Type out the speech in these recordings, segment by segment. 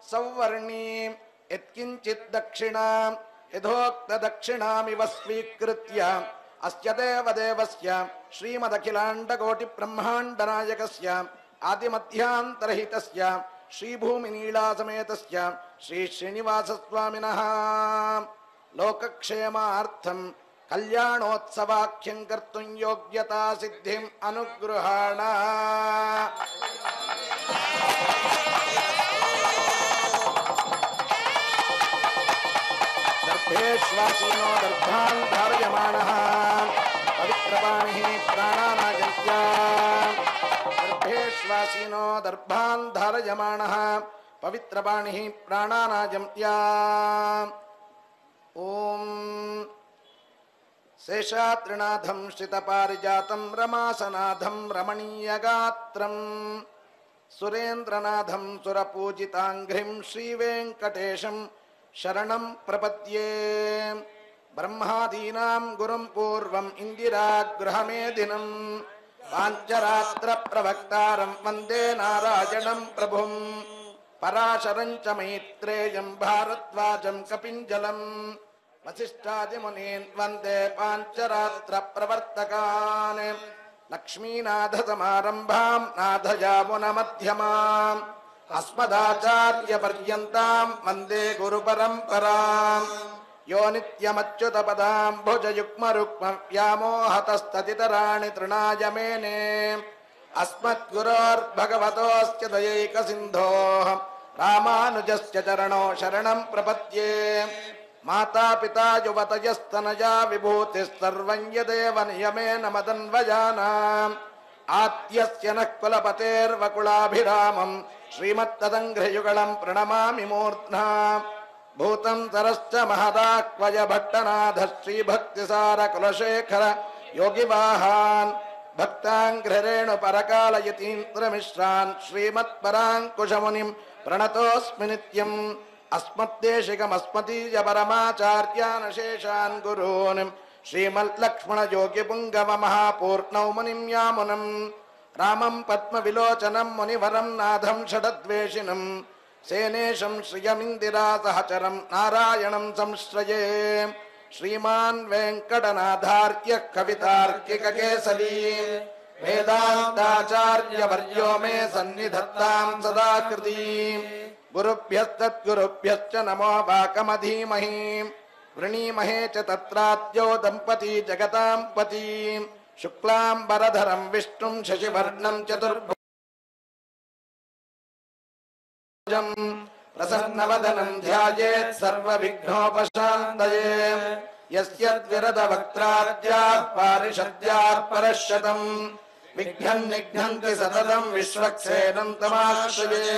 सौवर्णीं यत्किंचित् दक्षिणां यथोक्त दक्षिणामिव स्वीकृत्य अस्य देवदेवस्य श्रीमदखिलाण्डकोटिब्रह्माण्डनायकस्य आदिमध्यान्तरहितस्य श्रीभूमिनीलासमेतस्य श्रीश्रीनिवासस्वामिनः लोकक्षेमार्थं कल्याणोत्सवाख्यं कर्तुं योग्यता सिद्धिम् अनुगृहाण। दर्भेष्वासीनो दर्भान् धारयमाणः पवित्रपाणिः प्राणानायन्त्या। दर्भेष्वासीनो दर्भान् धारयमाणः पवित्रपाणिः प्राणानायन्त्या। ॐ शेषाद्रिनाथं श्रितपारिजातं रमासनाथं रमणीयगात्रं सुरेन्द्रनाथं सुरपूजिताङ्घ्रिं श्रीवेङ्कटेशं शरणं प्रपद्ये। ब्रह्मादीनां गुरुं पूर्वम् इन्दिरागृहमेदिनं पाञ्चरात्रप्रवक्तारं वन्दे नारायणं प्रभुं पराशरं च मैत्रेयं भारद्वाजं कपिञ्जलं वसिष्ठादिमुनीन् वन्दे पाञ्चरात्रप्रवर्तकान् लक्ष्मीनाथसमारम्भां नाथयामुनमध्यमाम् अस्मदाचार्यपर्यन्तां वन्दे गुरुपरम्परां। यो नित्यमच्युतपदाम्भुजयुग्मरुक्मव्यामोहतस्ततितराणि तृणाय मेने अस्मद्गुरोर्भगवतोऽस्य दयैकसिन्धोः रामानुजस्य चरणौ शरणं प्रपद्ये। माता पिता युवतयस्तनया विभूतिः सर्वं यदेव नियमेन मदन्वयानाम् आद्यस्य नः कुलपतेर्वकुलाभिरामं श्रीमत्तदङ्घ्रियुगलं प्रणमामि मूर्ध्ना। भूतं सरश्च महदाह्वय भट्टनाथ श्रीभक्तिसार कुलशेखर योगिवाहान् भक्ताङ्घ्रिरेणुपरकालयतीन्द्रमिश्रान् श्रीमत्पराङ्कुशमुनिं प्रणतोऽस्मि नित्यम्। अस्मद्देशिकमस्मदीयपरमाचार्यान् शेषान् गुरून् श्रीमल्लक्ष्मणयोगिपुङ्गवमहापूर्णौ मुनिं यामुनं रामं पद्मविलोचनं मुनिवरं नाथं षडद्वेषिणं सेनेशं श्रियमिन्दिरासहचरं नारायणं संश्रये। श्रीमान् वेङ्कटनाथार्यः कवितार्किककेसरी वेदान्ताचार्यवर्यो मे सन्निधत्तां सदा कृती। गुरुभ्यस्तद्गुरुभ्यश्च नमो वाकमधीमहि वृणीमहे च तत्राद्यो दम्पती जगतां पति शुक्लाम्बरधरं विष्णुं शशिवर्णं चतुर्भुजं प्रसन्नवदनं ध्यायेत् सर्वविघ्नोपशान्तये। यस्य द्विरदवक्त्राद्याः पारिषद्याः परश्शतं विघ्नं निघ्नन्ति सततं विश्वक्सेनं तमाश्रये।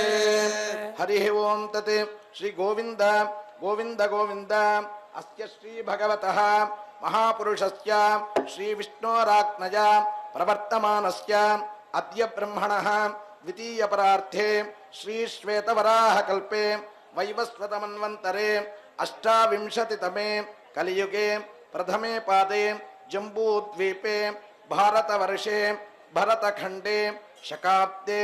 हरिः ओं तत् श्री गोविन्द गोविन्द गोविन्द। अस्य श्री भगवतः महापुरुषस्य श्री विष्णोराज्ञया प्रवर्तमानस्य अद्य ब्रह्मणः द्वितीयपरार्थे श्री श्वेतवराहकल्पे वैवस्वतमन्वन्तरे अष्टाविंशतितमे कलियुगे प्रथमे पादे जम्बूद्वीपे भारतवर्षे भरतखण्डे शकाब्दे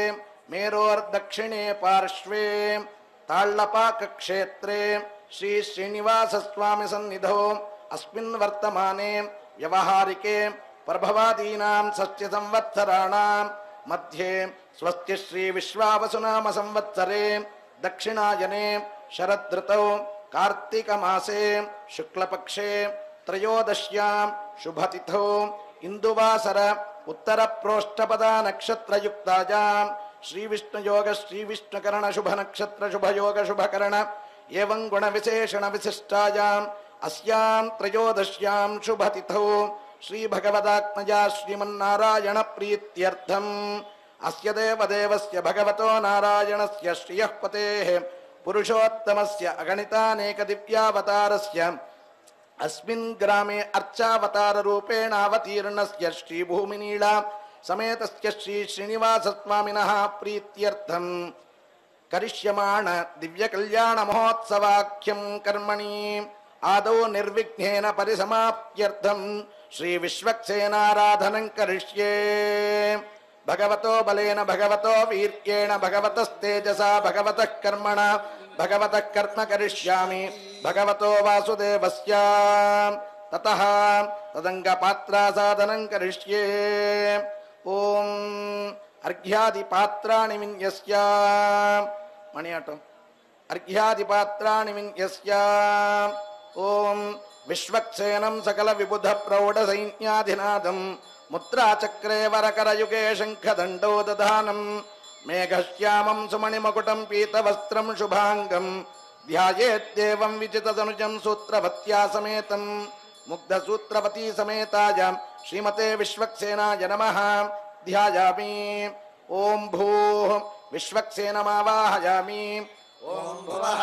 मेरोर्दक्षिणे पार्श्वे ताळ्ळपाकक्षेत्रे श्री श्रीनिवासस्वामी सन्निधौ अस्मिन् वर्तमाने व्यवहारिके प्रभवादीनां षष्ठ्य संवत्सराणां मध्ये स्वस्ति श्री विश्वावसुनाम संवत्सरे दक्षिणायने शरदृतौ कार्तिकमासे शुक्लपक्षे त्रयोदश्यां शुभतिथौ इंदुवासर उत्तरप्रोष्ठपदा नक्षत्रयुक्तायां श्री विष्णुयोग श्री विष्णुकरण शुभ नक्षत्र शुभयोग शुभकरण एवं गुण विशेषण विशिष्टायाम् अस्यां त्रयोदश्यां शुभतिथौ श्री भगवदात्मजा श्रीमन्नारायण प्रीत्यर्थम् अस्य देवदेवस्य भगवतो नारायणस्य श्रियः पतेः पुरुषोत्तमस्य अगणितानेक दिव्यावतारस्य अस्मिन् ग्रामे अर्चावतार रूपेण अवतीर्णस्य श्री भूमिनीला समेतस्य श्री श्रीनिवासस्वामिनः प्रीत्यर्थम् करिष्यमाण दिव्य कल्याण महोत्सवाख्यं कर्मणि ఆదౌ నిర్విఘ్నేన పరిసమాప్త్యర్థం శ్రీ విశ్వక్సేనారాధనం కరిష్యే. భగవతో బలేన భగవతో వీర్యేణ భగవతస్తేజసా భగవతః కర్మణ భగవతః కర్మ కరిష్యామి భగవతో వాసుదేవస్య. తతః తదంగపాత్రాసాధనం కరిష్యే. ఓం అర్ఘ్యాదిపాత్రాణి విన్యస్య. మణియాటం. అర్ఘ్యాదిపాత్రాణి విన్యస్య. ఓం విశ్వక్సేనం సకల విబుధ ప్రౌఢ సైన్యాధినాథం ముద్రాచక్రే వరకరయుగే శంఖదండో దధానం మేఘశ్యామం సుమణిమకుటం పీతవస్త్రం శుభాంగం ధ్యాయేద్దేవం విజితదనుజం సూత్రవత్యా సమేతం ముగ్ధసూత్రవతీ సమేతాయ శ్రీమతే విశ్వక్సేనాయ నమః. ధ్యాయామి. ఓం భూః విశ్వక్సేనమావాహయామి. ఓం భువః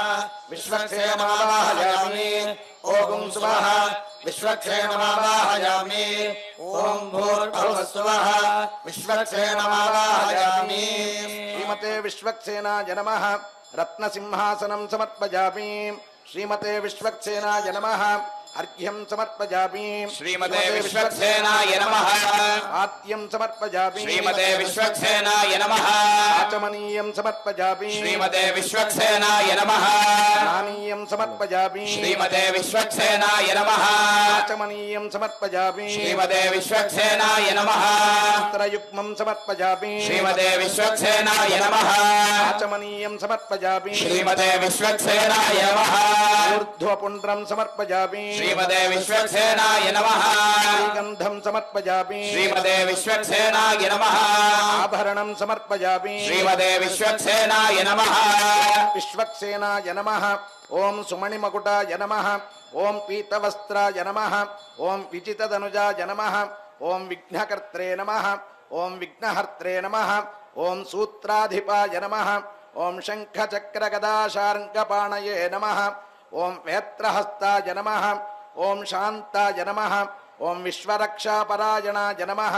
విశ్వక్సేనమావాహయామి. ఓం స్వః విశ్వక్సేనమావాహయామి. ఓం భూర్భువస్సువః విశ్వక్సేనమావాహయామి. శ్రీమతే విశ్వక్సేనాయ నమః. రత్నసింహాసనం సమర్పయామి. శ్రీమతే విశ్వక్సేనాయ నమః. అర్ఘ్యం సమర్పయామి. శ్రీమతే విశ్వక్సేనాయ నమః. ఆత్యం సమర్పయామి. శ్రీమతే విశ్వక్సేనాయ నమః. ఆచమనీయం సమర్పయామి. శ్రీమతే విశ్వక్సేనాయ నమః. స్నానీయం సమర్పయామి. శ్రీమతే విశ్వక్సేనాయ నమః. ఆచమనీయం సమర్పయామి. శ్రీమతే విశ్వక్సేనాయ నమః. త్రయుగ్మం సమర్పయామి. శ్రీమతే విశ్వక్సేనాయ నమః. ఆచమనీయం సమర్పయామి. శ్రీమతే విశ్వక్సేనాయ నమః. ఊర్ధ్వపుండ్రం సమర్పయామి. శ్రీమతే విశ్వక్సేనాయ నమః. శ్రీగంధం సమర్పయామి. శ్రీమతే విశ్వక్సేనాయ నమః. ఆభరణం సమర్పయామి. శ్రీమతే విశ్వక్సేనాయ నమః. విశ్వక్సేనాయ నమః. ఓం సుమణిమకుటాయ నమః. ఓం పీతవస్త్రాయ నమః. ఓం విజితదనుజాయ నమః. ఓం విఘ్నకర్త్రే నమః. ఓం విఘ్నహర్త్రే నమః. ఓం సూత్రాధిపాయ నమః. ఓం శంఖచక్రగదాశార్ంగపాణయే నమః. ఓం వేత్రహస్తాయ నమః. ఓం శాంతాయ నమః. ఓం విశ్వరక్షాపరాయణాయ నమః.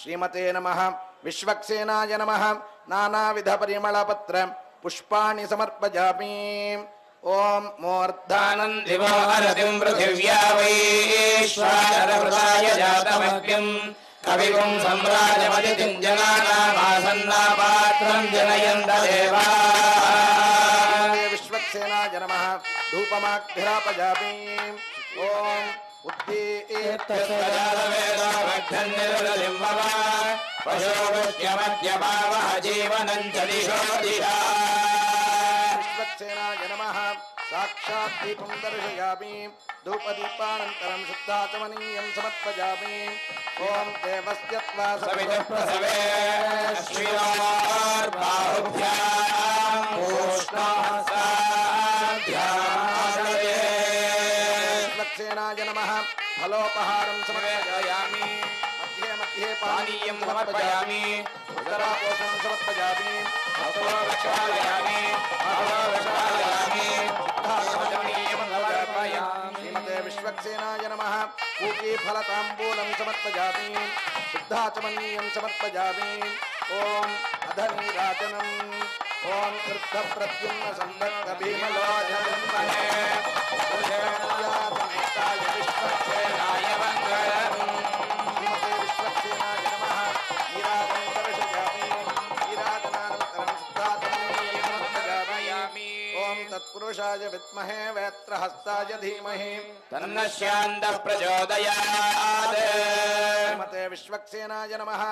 శ్రీమతే నమః విశ్వక్సేనాయ నమః. నానావిధ పరిమళపత్ర పుష్పాణి సమర్పయామి. ఓం మూర్ధానందివో దివోహరతిం పృథివ్యా వైశ్వానరవృతాయ జాతమగ్నిం కవిగుం సమ్రాజమదితిం జనానామాసన్నాపాత్రం జనయంత దేవా. విశ్వక్సేనాయ నమః. ధూపమాగ్రాపయామి. ఓం విశ్వక్సేనాయ నమః. సాక్షాత్ దీపం దర్శయామి. ధూపదీపానంతరం శుద్ధాచమనీయం సమర్పయామి. ఓం దేవస్య త్వా సవితుః ప్రసవే శ్రీరార్బాహుభ్యాం ఉష్ణాసాధ్యాయే. విశ్వక్సేనాయ నమః. ఫలోపహారం సమర్పయామి. మధ్యే మధ్యే పానీయం సమర్పయామి. ఉత్తరాపోషణం సమర్పయామి. రక్షాయామి శ్రీమతే విశ్వక్సేనాయ నమః. పూకీఫలతాంబూలం సమర్పయామి. శుద్ధాచమనీయం సమర్పయామి. ఓం అధనీరాజనం. ఓం వృద్ధప్రద్యుమ్న సందగ్ధ భీమలోచనం విశ్వక్సేనాయ మంగళం. శ్రీమతే విశ్వక్సేనాయ నమః. నీరాజనం దర్శయామి. నీరాజనానంతరం శుద్ధాచమనీయం సమర్పయామి. ఓం తత్పురుషాయ విద్మహే వేత్రహస్తాయ ధీమహి తన్నః శాంతః ప్రచోదయాత్. శ్రీమతే విశ్వక్సేనాయ నమః.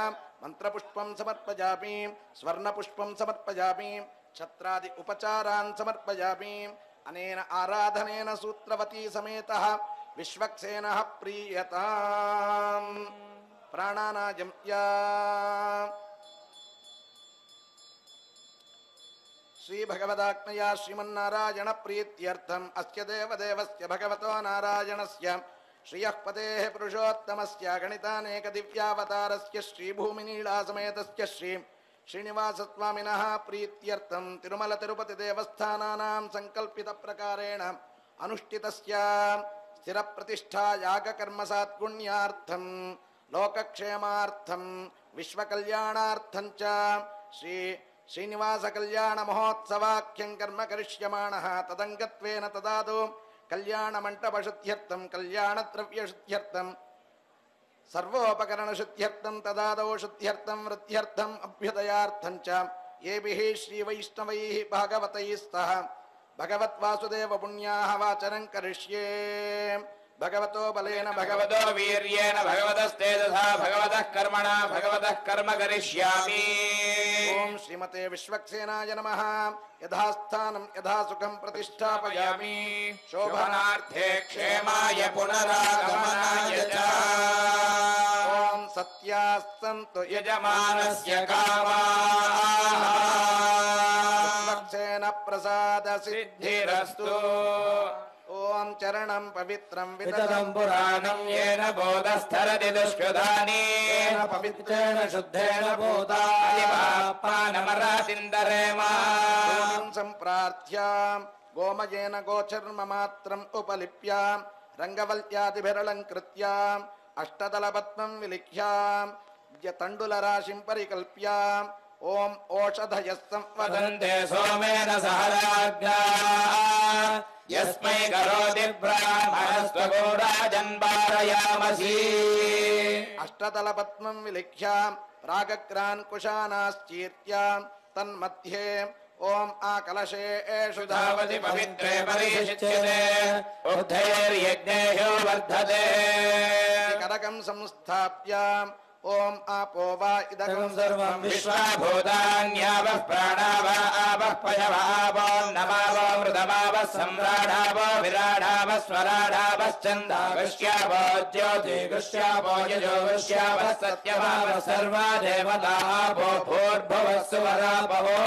మంత్రపుష్పం సమర్పయామి. స్వర్ణపుష్పం సమర్పయామి. ఛత్రాది ఉపచారాన్ సమర్పయామి. అనేన ఆరాధనేన సూత్రవతీ సమేతః విశ్వక్సేనః ప్రీయతాం. ప్రాణానాయం శ్రీ భగవదాజ్ఞయా శ్రీమన్నారాయణ ప్రీత్యర్థం అస్య దేవదేవస్య భగవతో నారాయణస్య శ్రియః పదేః పురుషోత్తమస్య గణితానేక దివ్యావతారస్య శ్రీభూమినీళాసమేతస్య శ్రీ శ్రీనివాసస్వామినః ప్రీత్యర్థం తిరుమల తిరుపతి దేవస్థానానాం సంకల్పిత ప్రకారేణ అనుష్ఠితస్య స్థిర ప్రతిష్ఠా యాగకర్మ సాత్పుణ్యార్థం లోకక్షేమార్థం విశ్వకల్యాణార్థం చ శ్రీ శ్రీనివాస కళ్యాణ మహోత్సవాఖ్యం కర్మ కరిష్యమాణః తదంగత్వేన తదాదు కళ్యాణమంటపశుద్ధ్యర్థం కళ్యాణద్రవ్యశుద్ధ్యర్థం సర్వోపకరణశుద్ధ్యర్థం తదాదౌ శుద్ధ్యర్థం వృద్ధ్యర్థం అభ్యుదయార్థం చ ఏభిః శ్రీవైష్ణవైః భాగవతైః స్తః భగవద్వాసుదేవ పుణ్యాః వాచనం కరిష్యే. భగవతో బలేన భగవతో వీర్యేణ భగవతస్తేజసా భగవతః కర్మణా భగవతః కర్మ కరిష్యామి. ఓం శ్రీమతే విశ్వక్సేనాయ నమః. యథాస్థానం యథాసుఖం ప్రతిష్టాపయామి. శోభనార్థే క్షేమాయ పునరాగమనాయ చ. ఓం సత్యాస్సంతు యజమానస్య కామాః విశ్వక్సేన ప్రసాద సిద్ధిరస్తు. ఓం చరణం పవిత్రం వితతం పురాణం యేన బోధస్థరతి దుష్కృతానేన పవిత్రేణ శుద్ధేన పానమరాతిందరేమ. సంప్రార్థ్య గోమయేన గోచర్మమాత్రం ఉపలిప్య రంగవల్యాదిభిరలంకృత్య అష్టదళపద్మం విలిఖ్య తండులరాశిం పరికల్ప్య ఓం ఓషధయః వదంతే సోమేన సహ రాజ్ఞాః యస్మై కరోతి బ్రాహ్మణస్త్వగో రాజన్ పారయామసి. అష్టదళపద్మం విలిఖ్య రాగగ్రాన్ కుశానాశ్చీర్త్య తన్మధ్యే ఓం ఆకలశేషు ధావతి పవిత్రే పరిశిచ్యతే ఉద్ధైర్యజ్ఞేయో వర్ధతే. కరకం సంస్థాప్య ఓం ఆపో వా ఇదకం సర్వం విశ్వాభూతాన్యావః ప్రాణావః ఆవః పయవః ఆపో నమావో మృతమావః సమ్రాడావో విరాడావః స్వరాడావః ఛందాగస్యావో జ్యోతిగస్యావో యజోగస్యావః సత్యమావః సర్వా దేవతాః ఆపో భూర్భువః సువరాపవో.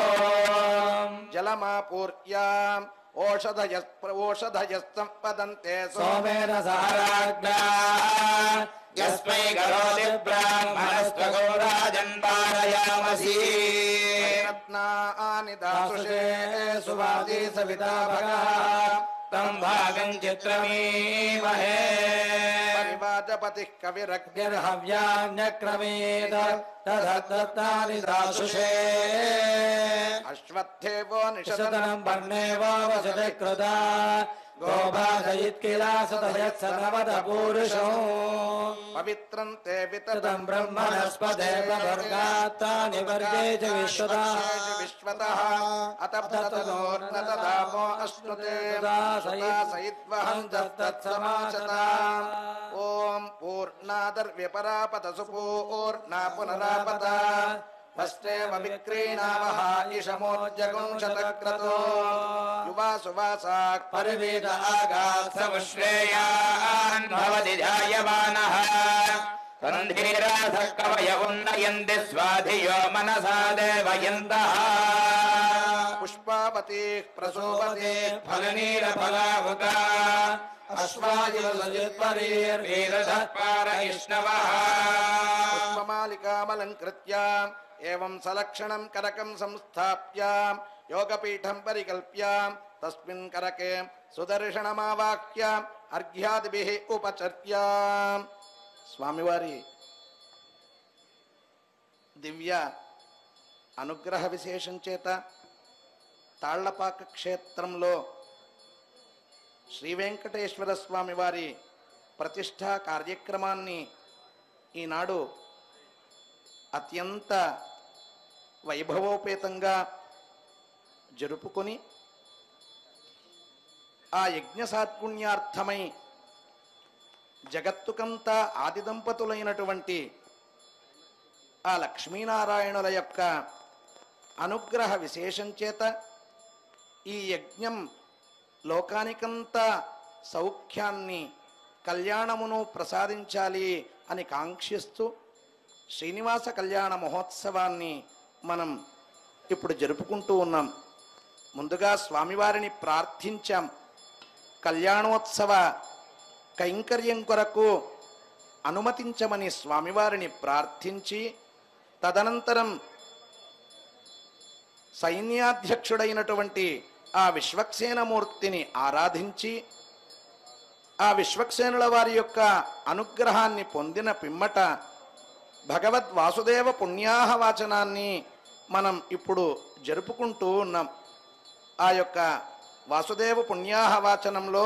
జలమాపూర్య ఓషధయః సంపదంతే సోమేన సహ రాజ్ఞాః యస్మై కరోతి బ్రాహ్మణస్త్వగో రాజన్ పారయామసి. రత్నాని దాసుషే సువాది సవితా భగః తం భాగం చిత్రమీమహే. పరివాజపతిః కవిరగ్నిర్హ హవ్యాన్యక్రమేద తదత్తాని దాసుషే. అశ్వత్థేవో నిషదనం శతనం వర్ణేవో వసతే కృతా గోభాసయిత్కిలాసతయత్సనవద పూరుషో. పవిత్రం తే వితతం తతం బ్రహ్మణస్పదే వర్గాత్తాని వర్గే చ విశ్వతః. విశ్వతః అతప్తతనోర్నతదామో అశ్నుతే సయిద్వహం తత్తత్సమాచతాం. ఓం పూర్ణాదర్వ్యపరాపత సుపూర్ణా పునరాపత ఫస్టేవ విక్రీణావహ ఇషమోజ్జగుంశతక్రతో యువా సువాసాక్ పరివేద ఆగాత్ సముశ్రేయాన్ భవతి ధ్యాయమానః. సంధీరాధః కవయ ఉన్నయంతి స్వాధియో మనసా దేవయంతః. పుష్పావతి ప్రసోవతే ఫలనీలఫలావృతా అశ్వాయుధపరీర్వీరధః పారయిష్ణవః. పుష్పమాలికామలంకృత్య ఏవం సలక్షణం కరకం సంస్థాప్య యోగపీఠం పరికల్ప్య తస్మిన్ కరకే సుదర్శనమావాక్య అర్ఘ్యాదిభిః ఉపచర్య. స్వామివారి దివ్య అనుగ్రహ విశేషం చేత తాళ్లపాక క్షేత్రంలో శ్రీ వెంకటేశ్వర స్వామి వారి ప్రతిష్ఠా కార్యక్రమాన్ని ఈనాడు అత్యంత వైభవోపేతంగా జరుపుకొని ఆ యజ్ఞ సాత్పుణ్యార్థమై జగత్తుకంతా ఆది దంపతులైనటువంటి ఆ లక్ష్మీనారాయణుల యొక్క అనుగ్రహ విశేషం చేత ఈ యజ్ఞం లోకానికంతా సౌఖ్యాన్ని కళ్యాణమును ప్రసాదించాలి అని కాంక్షిస్తూ శ్రీనివాస కళ్యాణ మహోత్సవాన్ని మనం ఇప్పుడు జరుపుకుంటూ ఉన్నాం. ముందుగా స్వామివారిని ప్రార్థించాం. కళ్యాణోత్సవ కైంకర్యం కొరకు అనుమతించమని స్వామివారిని ప్రార్థించి తదనంతరం సైన్యాధ్యక్షుడైనటువంటి ఆ విశ్వక్సేనమూర్తిని ఆరాధించి ఆ విశ్వక్సేనుల వారి యొక్క అనుగ్రహాన్ని పొందిన పిమ్మట భగవద్ వాసుదేవ పుణ్యాహ వాచనాన్ని మనం ఇప్పుడు జరుపుకుంటూ ఉన్నాం. ఆ యొక్క వాసుదేవ పుణ్యాహ వాచనంలో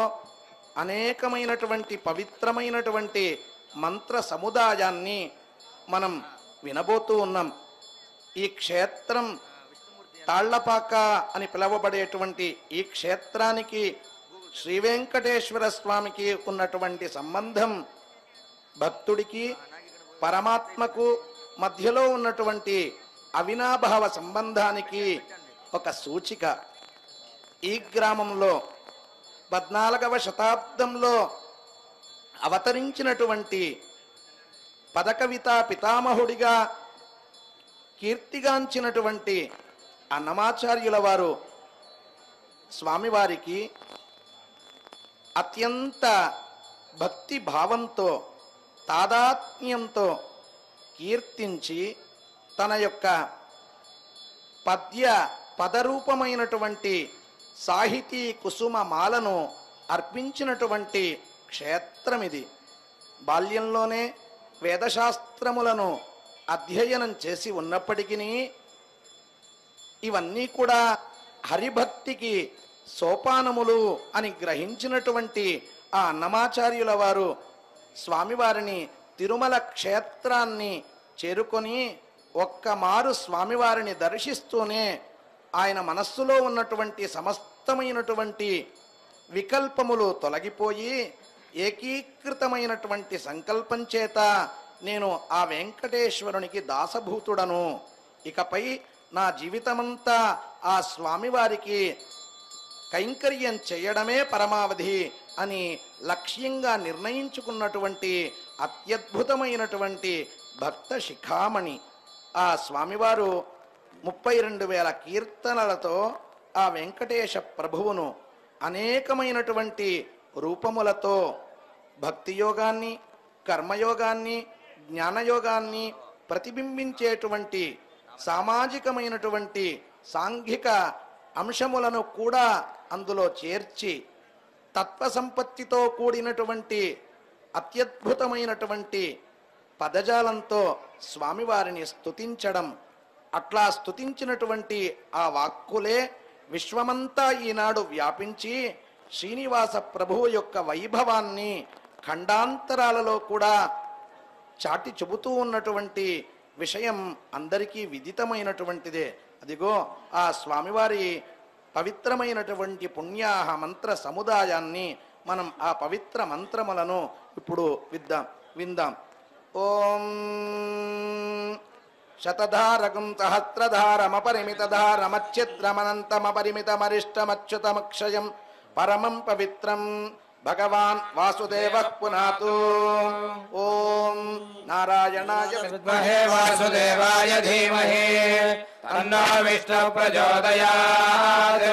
అనేకమైనటువంటి పవిత్రమైనటువంటి మంత్ర సముదాయాన్ని మనం వినబోతూ ఉన్నాం. ఈ క్షేత్రం తాళ్లపాక అని పిలువబడేటువంటి ఈ క్షేత్రానికి శ్రీ వెంకటేశ్వర స్వామికి ఉన్నటువంటి సంబంధం భక్తుడికి పరమాత్మకు మధ్యలో ఉన్నటువంటి అవినాభావ సంబంధానికి ఒక సూచిక. ఈ గ్రామంలో 14వ శతాబ్దంలో అవతరించినటువంటి పదకవితా పితామహుడిగా కీర్తిగాంచినటువంటి అన్నమాచార్యుల వారు స్వామివారికి అత్యంత భక్తి భావంతో తాదాత్మ్యంతో కీర్తించి తన యొక్క పదరూపమైనటువంటి సాహితీ కుసుమ మాలను అర్పించినటువంటి క్షేత్రం ఇది. బాల్యంలోనే వేదశాస్త్రములను అధ్యయనం చేసి ఉన్నప్పటికీ ఇవన్నీ కూడా హరిభక్తికి సోపానములు అని గ్రహించినటువంటి ఆ అన్నమాచార్యుల వారు స్వామివారిని తిరుమల క్షేత్రాన్ని చేరుకొని ఒక్కమారు స్వామివారిని దర్శిస్తూనే ఆయన మనస్సులో ఉన్నటువంటి సమస్తమైనటువంటి వికల్పములు తొలగిపోయి ఏకీకృతమైనటువంటి సంకల్పం చేత నేను ఆ వెంకటేశ్వరునికి దాసభూతుడను, ఇకపై నా జీవితమంతా ఆ స్వామివారికి కైంకర్యం చేయడమే పరమావధి అని లక్ష్యంగా నిర్ణయించుకున్నటువంటి అత్యద్భుతమైనటువంటి భక్త శిఖామణి ఆ స్వామివారు 32,000 కీర్తనలతో ఆ వెంకటేశ ప్రభువును అనేకమైనటువంటి రూపములతో భక్తి యోగాన్ని, కర్మయోగాన్ని, జ్ఞానయోగాన్ని ప్రతిబింబించేటువంటి సామాజికమైనటువంటి సాంఘిక అంశములను కూడా అందులో చేర్చి తత్వ సంపత్తితో కూడినటువంటి అత్యద్భుతమైనటువంటి పదజాలంతో స్వామివారిని స్తుతించడం, అట్లా స్తుతించినటువంటి ఆ వాక్కులే విశ్వమంతా ఈనాడు వ్యాపించి శ్రీనివాస ప్రభువు యొక్క వైభవాన్ని ఖండాంతరాలలో కూడా చాటి చెబుతూ ఉన్నటువంటి విషయం అందరికీ విదితమైనటువంటిదే. అదిగో ఆ స్వామివారి పవిత్రమైనటువంటి పుణ్యాహ మంత్ర సముదాయాన్ని మనం ఆ పవిత్ర మంత్రములను ఇప్పుడు విందాం. ఓం శతధారకం సహస్రధారమపరిమితధారమచ్ఛిద్రమనంతమపరిమితమరిష్టమచ్యుతమక్షయం పరమం పవిత్రం భగవాన్ వాసుదేవః పునాతు. ఓం నారాయణాయ విద్మహే వాసుదేవాయ ధీమహి తన్నో విష్ణుః ప్రచోదయాత్.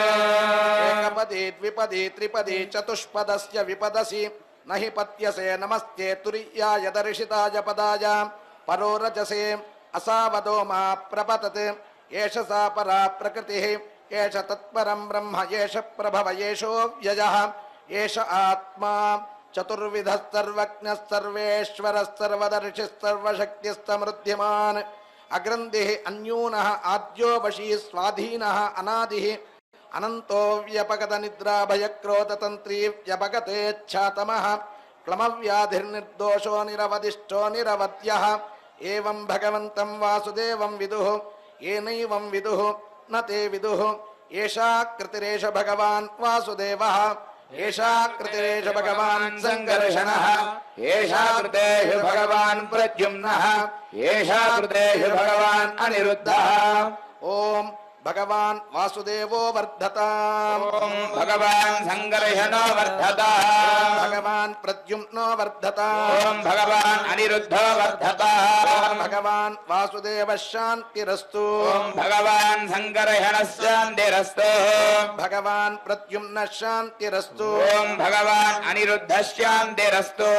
ఏకపది ద్విపది త్రిపది చతుష్పదస్య విపదసి నహి పత్యసే నమస్తే తురియాయ దర్శితాయ పదాయ పరో రజసే అసావదో మా ప్రపతత్. ఏష సా పరా ప్రకృతిః ఏష తత్పరం బ్రహ్మ ఏష ప్రభవ ఏషో వ్యయః ఏష ఆత్మా చతుర్విధః సర్వజ్ఞః సర్వేశ్వరః సర్వదర్శిః సర్వశక్తిస్తమృద్ధిమాన్ అగ్రంథిః అన్యూనః ఆద్యో వశీ స్వాధీనః అనాదిః అనంతో వ్యపగత నిద్రా భయక్రోధతంత్రీ వ్యపగతేచ్ఛాతమః క్లమవ్యాధిర్నిర్దోషో నిరవదిష్టో నిరవద్యః. ఏవం భగవంతం వాసుదేవం విదుః ఏనైవం విదుః న తే విదుః. ఏషా కృతిరేష భగవాన్ వాసుదేవః ఏషా కృతిరేష భగవాన్ సంఘర్షణః ఏషా కృతేషు భగవాన్ ప్రద్యుమ్నః ఏషా కృతేషు భగవాన్ అనిరుద్ధః. ఓం భగవాన్ వాసుదేవో వర్ధతాం. ఓం భగవాన్ సంఘర్షణో వర్ధతః. భగవాన్ ప్రద్యుమ్నో వర్ధతాం. ఓం భగవాన్ అనిరుద్ధో వర్ధతః. భగవాన్ వాసుదేవ శాంతిరస్తు. ఓం భగవాన్ సంఘర్షణః శాంతిరస్తు. భగవాన్ ప్రద్యుమ్న శాంతిరస్తు. ఓం భగవాన్ అనిరుద్ధః శాంతిరస్తు.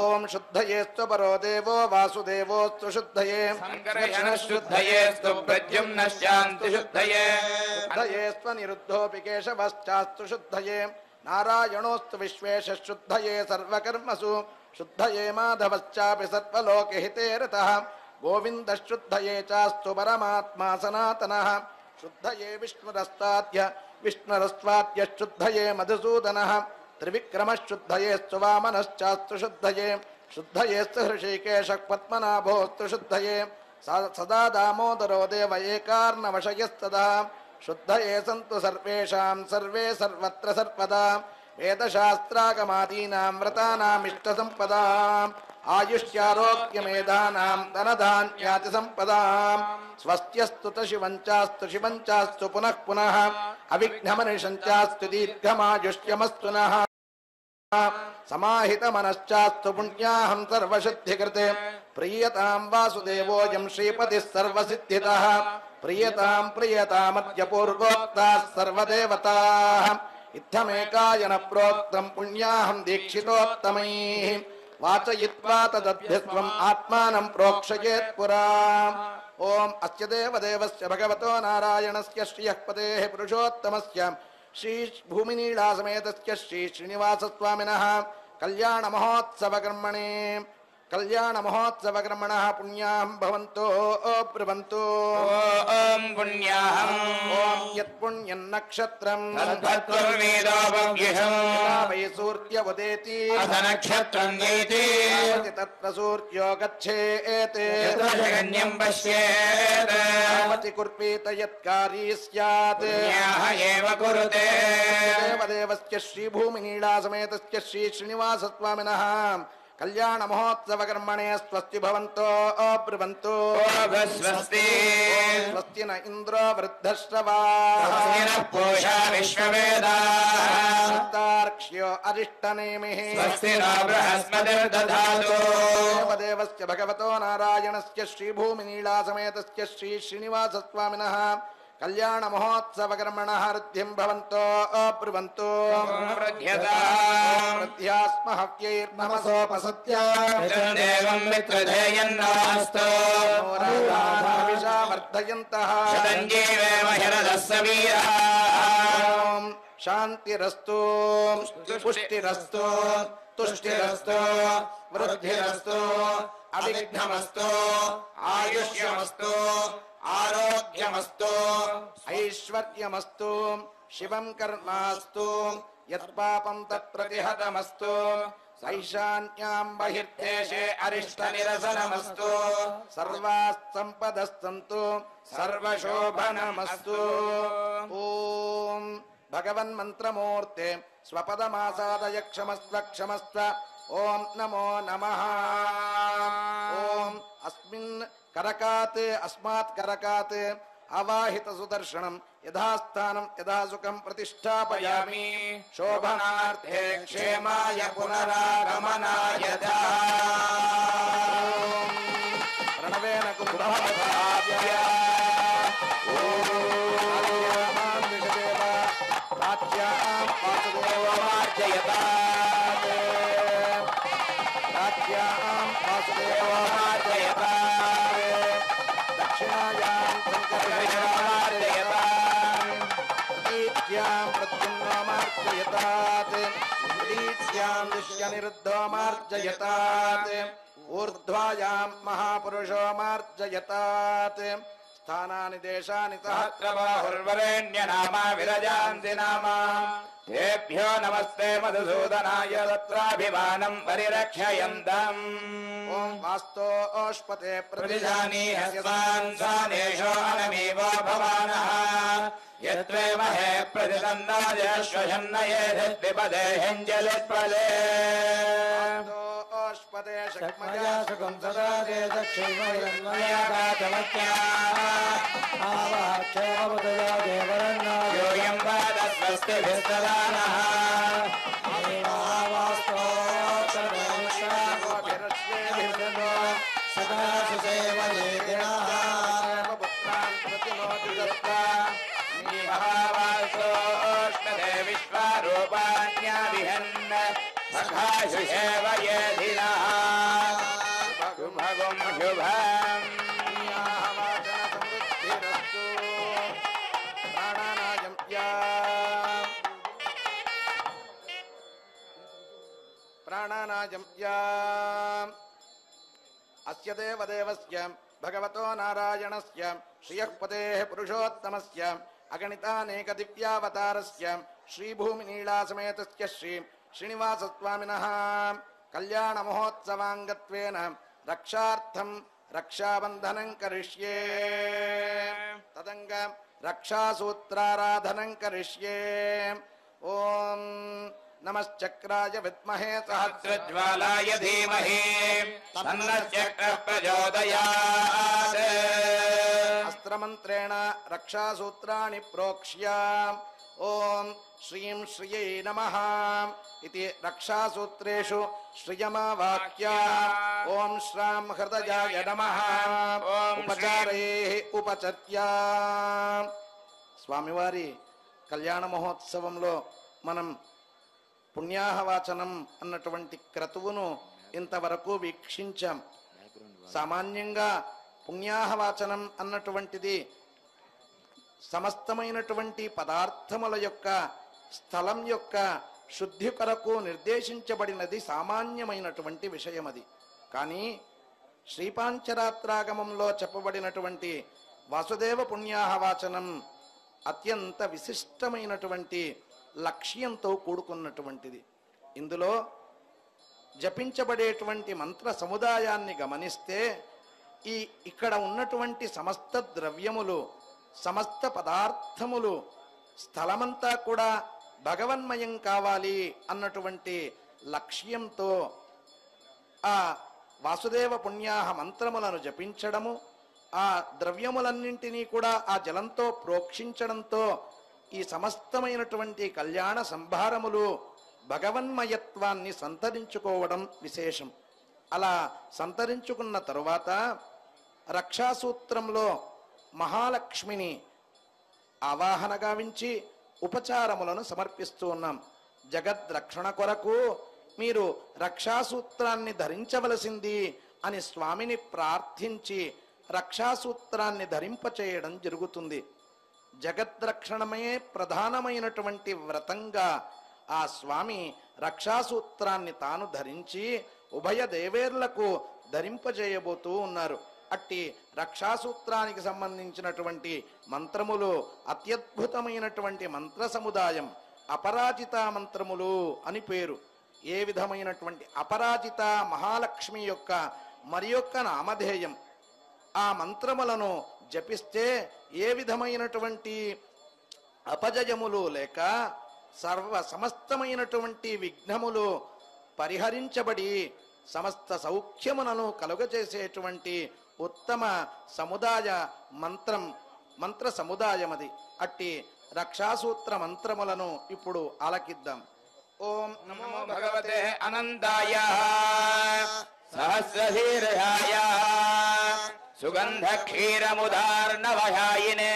ఓం శుద్ధయేస్తు పరో దేవో వాసుదేవోస్తు శుద్ధయే. సంఘర్షణః శుద్ధయేస్తు ప్రద్యుమ్నః శాంతి శుద్ధయే. శుద్ధయేస్వ నిరుద్ధోపి కేశవశ్చాస్తు శుద్ధయే. నారాయణోస్తు విశ్వేశ శుద్ధయే సర్వకర్మసు. శుద్ధయే మాధవశ్చాపి సర్వలోకహితే రతః. గోవిందశుద్ధయే చాస్తు పరమాత్మా సనాతనః. శుద్ధయే విష్ణురస్తాద్య విష్ణురస్వాద్య శుద్ధయే మధుసూదనః. त्रिविक्रमशुद्धयेस्तु वामनश्चास्तु शुद्धये शुद्धयेस्तु हृषीकेशः पद्मनाभोऽस्तु शुद्धये सदा दामोदरो देव एकार्णवशयस्तदा शुद्धये सन्तु सर्वेषां सर्वे सर्वत्र सर्वदा वेदशास्त्रागमादीनां व्रतानामिष्टसम्पदाम् आयुष्यारोग्यमेधानां धनधान्यातिसम्पदां स्वस्त्यस्तु शिवञ्चास्तु पुनः पुनः अविघ्नमनिषञ्चास्तु दीर्घमायुष्यमस्तु नः समाहितमनश्चास्तु पुण्याहं सर्वसिद्धिकृते प्रीयतां वासुदेवोऽयं श्रीपतिः सर्वसिद्धितः प्रीयतामद्य पूर्वोक्ताः सर्वदेवताः इत्थमेकायन प्रोक्तं पुण्याहं दीक्षितोत्तमैः वाचयित्वा तदद्भिस्त्वम् आत्मानं प्रोक्षयेत् पुरा ओम अस्य देवदेवस्य भगवतो नारायणस्य श्रियः पतेः पुरुषोत्तमस्य श्री भूमिनीलासमेतस्य श्री श्रीनिवासस्वामिनः कल्याणमहोत्सवकर्मणः पुण्यां भवन्तो ब्रुवन्तो ओम पुण्याहम् ओम यत्पुण्यं नक्षत्रं वै सूर्योदेति नक्षत्रं नेति तत्र सूर्यो गच्छेत् जगन्यं पश्येत् कुर्पीत यत्कारी स्यात् एव कुरुते देवदेवस्य श्रीभूमिनीलासमेतस्य श्री श्रीनिवासस्वामिनः कल्याण महोत्सव कर्मणे स्वस्ति भवन्तो ब्रुवन्तो स्वस्ति स्वस्ति न इंद्रो वृद्धश्रवाः स्वस्ति नः पूषा विश्ववेदाः तार्क्ष्यो अरिष्टनेमिः स्वस्ति नो बृहस्पतिर्दधातु देवदेवस्य भगवतो नारायणस्य श्रीभूमिनीलासमेतस्य श्री श्रीनिवासस्वामिनः कल्याण महोत्सव कर्मणः ऋद्धिं भवन्तो ब्रुवन्तो वृद्ध्यास्म हव्यैर्नमसोपसत्या देवं मित्रधेयन्नास्तु राधाविषा वर्धयन्तः शतञ्जीवेम हिरदस्य वीरः शान्तिरस्तु पुष्टिरस्तु तुष्टिरस्तु वृद्धिरस्तु अविघ्नमस्तु आयुष्यमस्तु आरोग्यमस्तु ऐश्वर्यमस्तु शिवं कर्मास्तु यत्पापं तत्प्रतिहतमस्तु ऐशान्यां बहिर्देशे अरिष्टनिरसनमस्तु सर्वास्सम्पदस्सन्तु सर्वशोभनमस्तु ॐ भगवन्मन्त्रमूर्ते स्वपदमासादय क्षमस्व क्षमस्व ॐ नमो नमः ॐ अस्मात् करकात् आवाहित सुदर्शनं यथास्थानं यथा सुखं प्रतिष्ठापयामि शोभनार्थे क्षेमाय पुनरागमनाय प्रणवेन कुम्भवधाव्य निरुद्धो मार्जयतात् ऊर्ध्वायां महापुरुषो मार्जयतात् स्थानानि देशानि सहस्रबाहुर्वरेण्यनामा विरजान्ति नामा तेभ्यो नमस्ते मधुसूदनाय तत्राभिमानं परिरक्षयन्तम् ॐ वास्तोष्पते प्रतिजानीहस्तान् सानेषो अनमीवो भवानः यत्त्वेमहे प्रतिदन्दाजश्वशन्नये धिद्विपदे हिञ्जलित्पदे ओष्पते शक्मया सुखं सदा ते दक्षिणमया गातमत्या आवाक्षेमबुधया देवरन्ना योऽयं वादस्वस्तिभिस्तदानः आवास्तो सदा सुसेवये पुत्रान् प्रतिनोति दत्ता भावासोष्णदे विश्वारूपाण्याभिहन् सखाशुषेव येधिनः भगुं शुभम् प्राणानायं अस्य देवदेवस्य भगवतो नारायणस्य श्रियःपतेः पुरुषोत्तमस्य अगणितानेक दिव्यावतारस्य श्रीभूमिनीलासमेतस्य श्री శ్రీనివాసస్వామినః కళ్యాణ మహోత్సవాంగత్వేన రక్షార్థం రక్షాబంధనం కరిష్యే తదంగ రక్షాసూత్రారాధనం కరిష్యే. ఓం నమశ్చక్రాయ విద్మహే సహస్రజ్వాలాయ ధీమహి తన్నశ్చక్రః ప్రచోదయాత్. అస్త్రమంత్రేణ రక్షాసూత్రాణి ప్రోక్ష్య ఓం శ్రీం శ్రియై నమః ఇతి రక్షాసూత్రేషు శ్రియమావాక్య ఓం శ్రాం హృదయాయ నమః ఉపచారైః ఉపచర్య. స్వామివారి కళ్యాణ మహోత్సవంలో మనం పుణ్యాహవాచనం అన్నటువంటి క్రతువును ఇంతవరకు వీక్షించాం. సామాన్యంగా పుణ్యాహవాచనం అన్నటువంటిది సమస్తమైనటువంటి పదార్థముల యొక్క స్థలం యొక్క శుద్ధి కొరకు నిర్దేశించబడినది సామాన్యమైనటువంటి విషయం. అది కానీ శ్రీపాంచరాత్రాగమంలో చెప్పబడినటువంటి వాసుదేవ పుణ్యాహవాచనం అత్యంత విశిష్టమైనటువంటి లక్ష్యంతో కూడుకున్నటువంటిది. ఇందులో జపించబడేటువంటి మంత్ర సముదాయాన్ని గమనిస్తే ఇక్కడ ఉన్నటువంటి సమస్త ద్రవ్యములు సమస్త పదార్థములు స్థలమంతా కూడా భగవన్మయం కావాలి అన్నటువంటి లక్ష్యంతో ఆ వాసుదేవ పుణ్యాహ మంత్రములను జపించడము, ఆ ద్రవ్యములన్నింటినీ కూడా ఆ జలంతో ప్రోక్షించడంతో ఈ సమస్తమైనటువంటి కళ్యాణ సంభారములు భగవన్మయత్వాన్ని సంతరించుకోవడం విశేషం. అలా సంతరించుకున్న తరువాత రక్షాసూత్రంలో మహాలక్ష్మిని ఆవాహన గావించి ఉపచారములను సమర్పిస్తూ ఉన్నాం. జగద్రక్షణ కొరకు మీరు రక్షాసూత్రాన్ని ధరించవలసింది అని స్వామిని ప్రార్థించి రక్షాసూత్రాన్ని ధరింపచేయడం జరుగుతుంది. జగద్రక్షణమే ప్రధానమైనటువంటి వ్రతంగా ఆ స్వామి రక్షాసూత్రాన్ని తాను ధరించి ఉభయ దేవేర్లకు ధరింపజేయబోతూ ఉన్నారు. అట్టి రక్షాసూత్రానికి సంబంధించినటువంటి మంత్రములు అత్యద్భుతమైనటువంటి మంత్ర సముదాయం అపరాజిత మంత్రములు అని పేరు. ఏ విధమైనటువంటి అపరాజిత మహాలక్ష్మి యొక్క మరి యొక్క నామధేయం. ఆ మంత్రములను జపిస్తే ఏ విధమైనటువంటి అపజయములు లేక సమస్తమైనటువంటి విఘ్నములు పరిహరించబడి సమస్త సౌఖ్యములను కలుగజేసేటువంటి ఉత్తమ సముదాయ మంత్ర సముదాయమది. అట్టి రక్షాసూత్ర మంత్రములను ఇప్పుడు ఆలకిద్దాం. ఓం నమో భగవతే అనంతాయ సహస్రశీర్షాయ సుగంధ క్షీరముదార్ణవశాయినే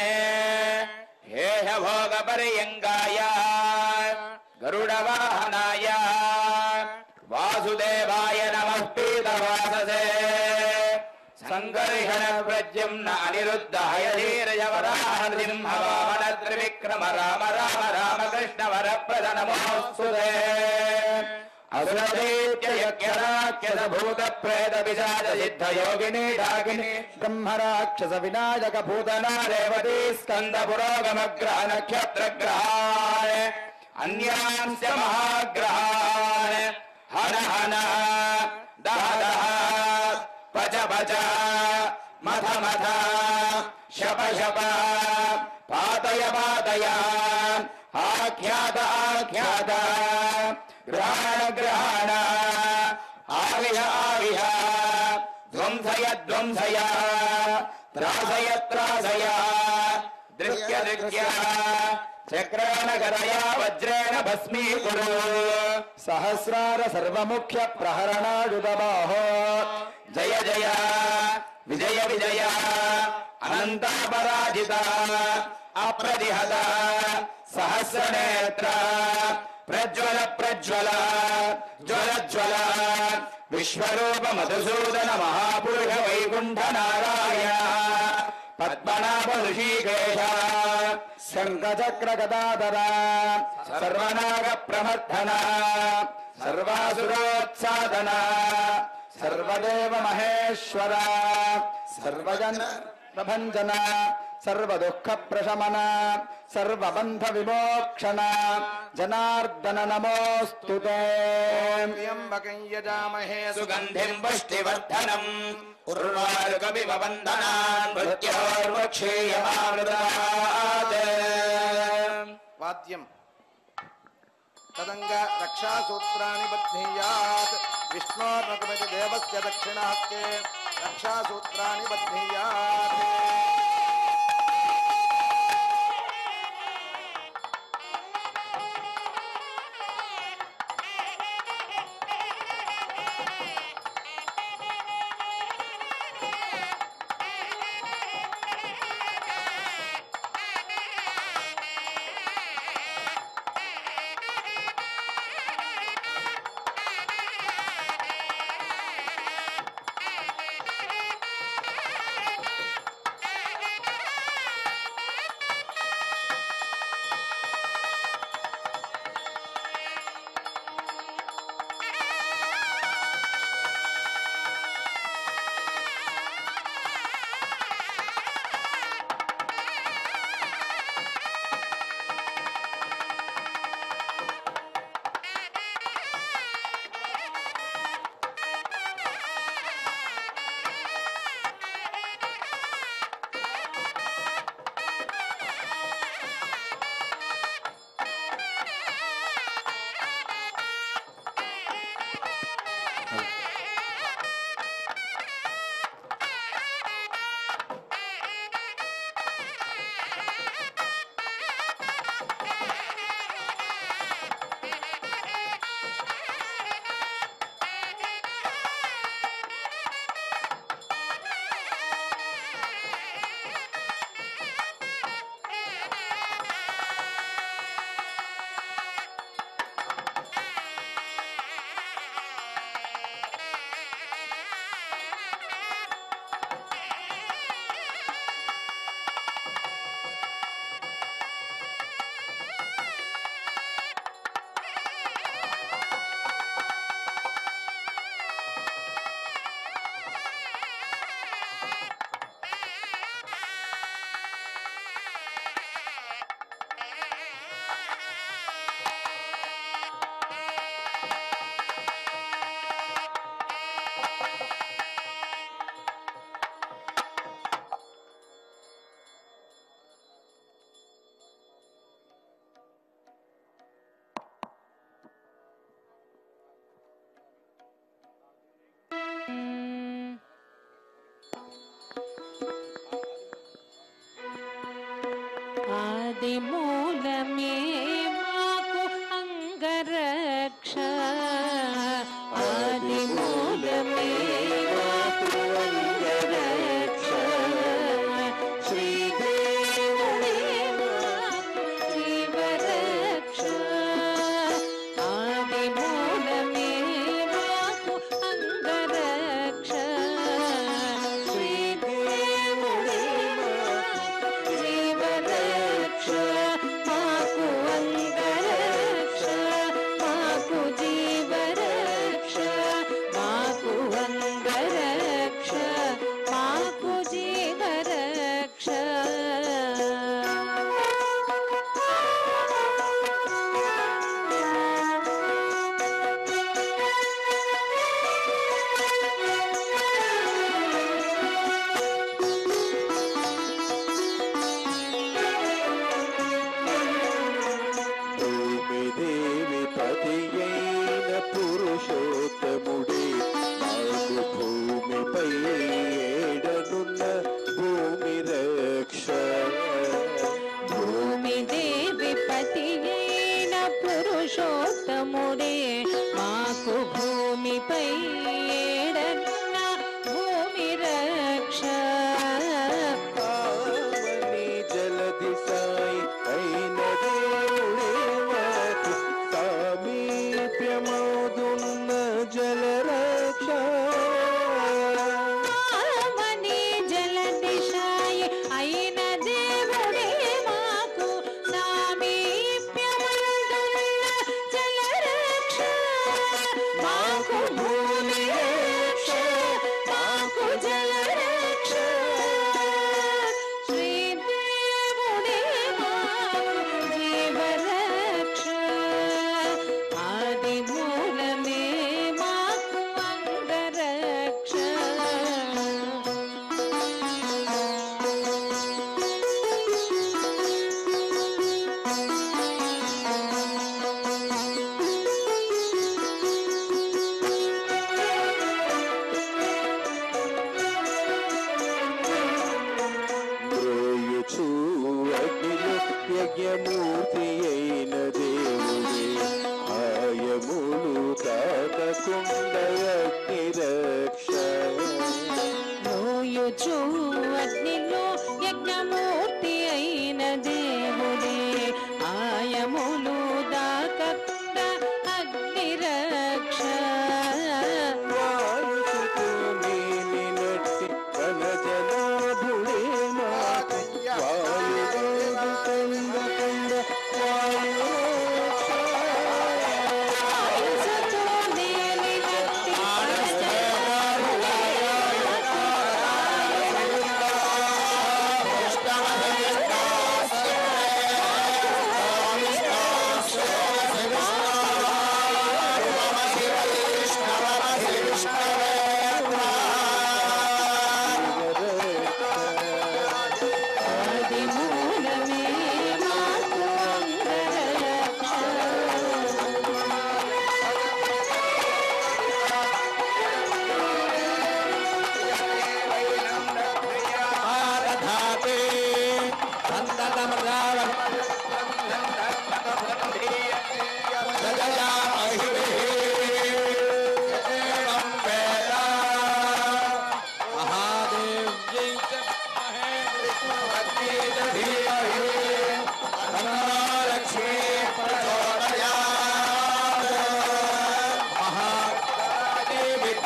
హేహ భోగ పర్యంగాయ గరుడవాహనాయ వాసుదేవాయ నమః పీతవాససే సంకర్షణ ప్రద్యుమ్న అనిరుద్ధ హయధీరజవరాహ నృసింహ వామన త్రివిక్రమ రామ రామ రామకృష్ణ వరప్రద నమోస్తుతే అసురదైత్యయజ్ఞరాక్షస భూత ప్రేత పిశాచ సిద్ధ యోగిని డాకిని బ్రహ్మరాక్షస వినాయక భూతనా రేవతీ స్కంద పురోగమగ్రహ నక్షత్రగ్రహాన్ అన్యాంశ మహాగ్రహాన్ హన హన దహ దహ పచ పచ మథ మథ శప శప పాతయ పాతయ ఆఖ్యాత ఆఖ్యాత గ్రహణ గ్రహణ ఆవిహ ఆవిహ ధ్వంసయ ధ్వంసయ త్రాసయ త్రాసయ దృశ్య దృశ్య చక్రేణ గదయా వజ్రేణ భస్మీకురు సహస్రార సర్వముఖ్య ప్రహరణాయుధబాహో జయ జయ విజయ విజయ అనంతాపరాజిత అప్రతిహత సహస్రనేత్ర ప్రజ్వల ప్రజ్వల జ్వల జ్వల విశ్వరూప మధుసూదన మహాపురుష వైకుంఠ నారాయణ పద్మనాభ ఋషికేశ శంఖచక్ర గదాధర సర్వనాగ ప్రమర్ధన సర్వాసురోత్సాదన సర్వదేవ మహేశ్వర సర్వజన ప్రభంజన సర్వదుఃఖ ప్రశమన సర్వబంధ విమోక్షణ జనార్దన నమోస్తుతే. త్ర్యంబకం యజామహే సుగంధిం పుష్టివర్ధనం ఉర్వారుకమివ బంధనాన్ మృత్యోర్ముక్షీయమామృతాత్. వాద్యం తదంగా రక్షాసూత్రాన్ని బధ్నీయాత్ విష్ణోర్నకమితి దేవస్య దక్షిణాహస్తే రక్షాసూత్రాన్ని బధ్నీయాత్.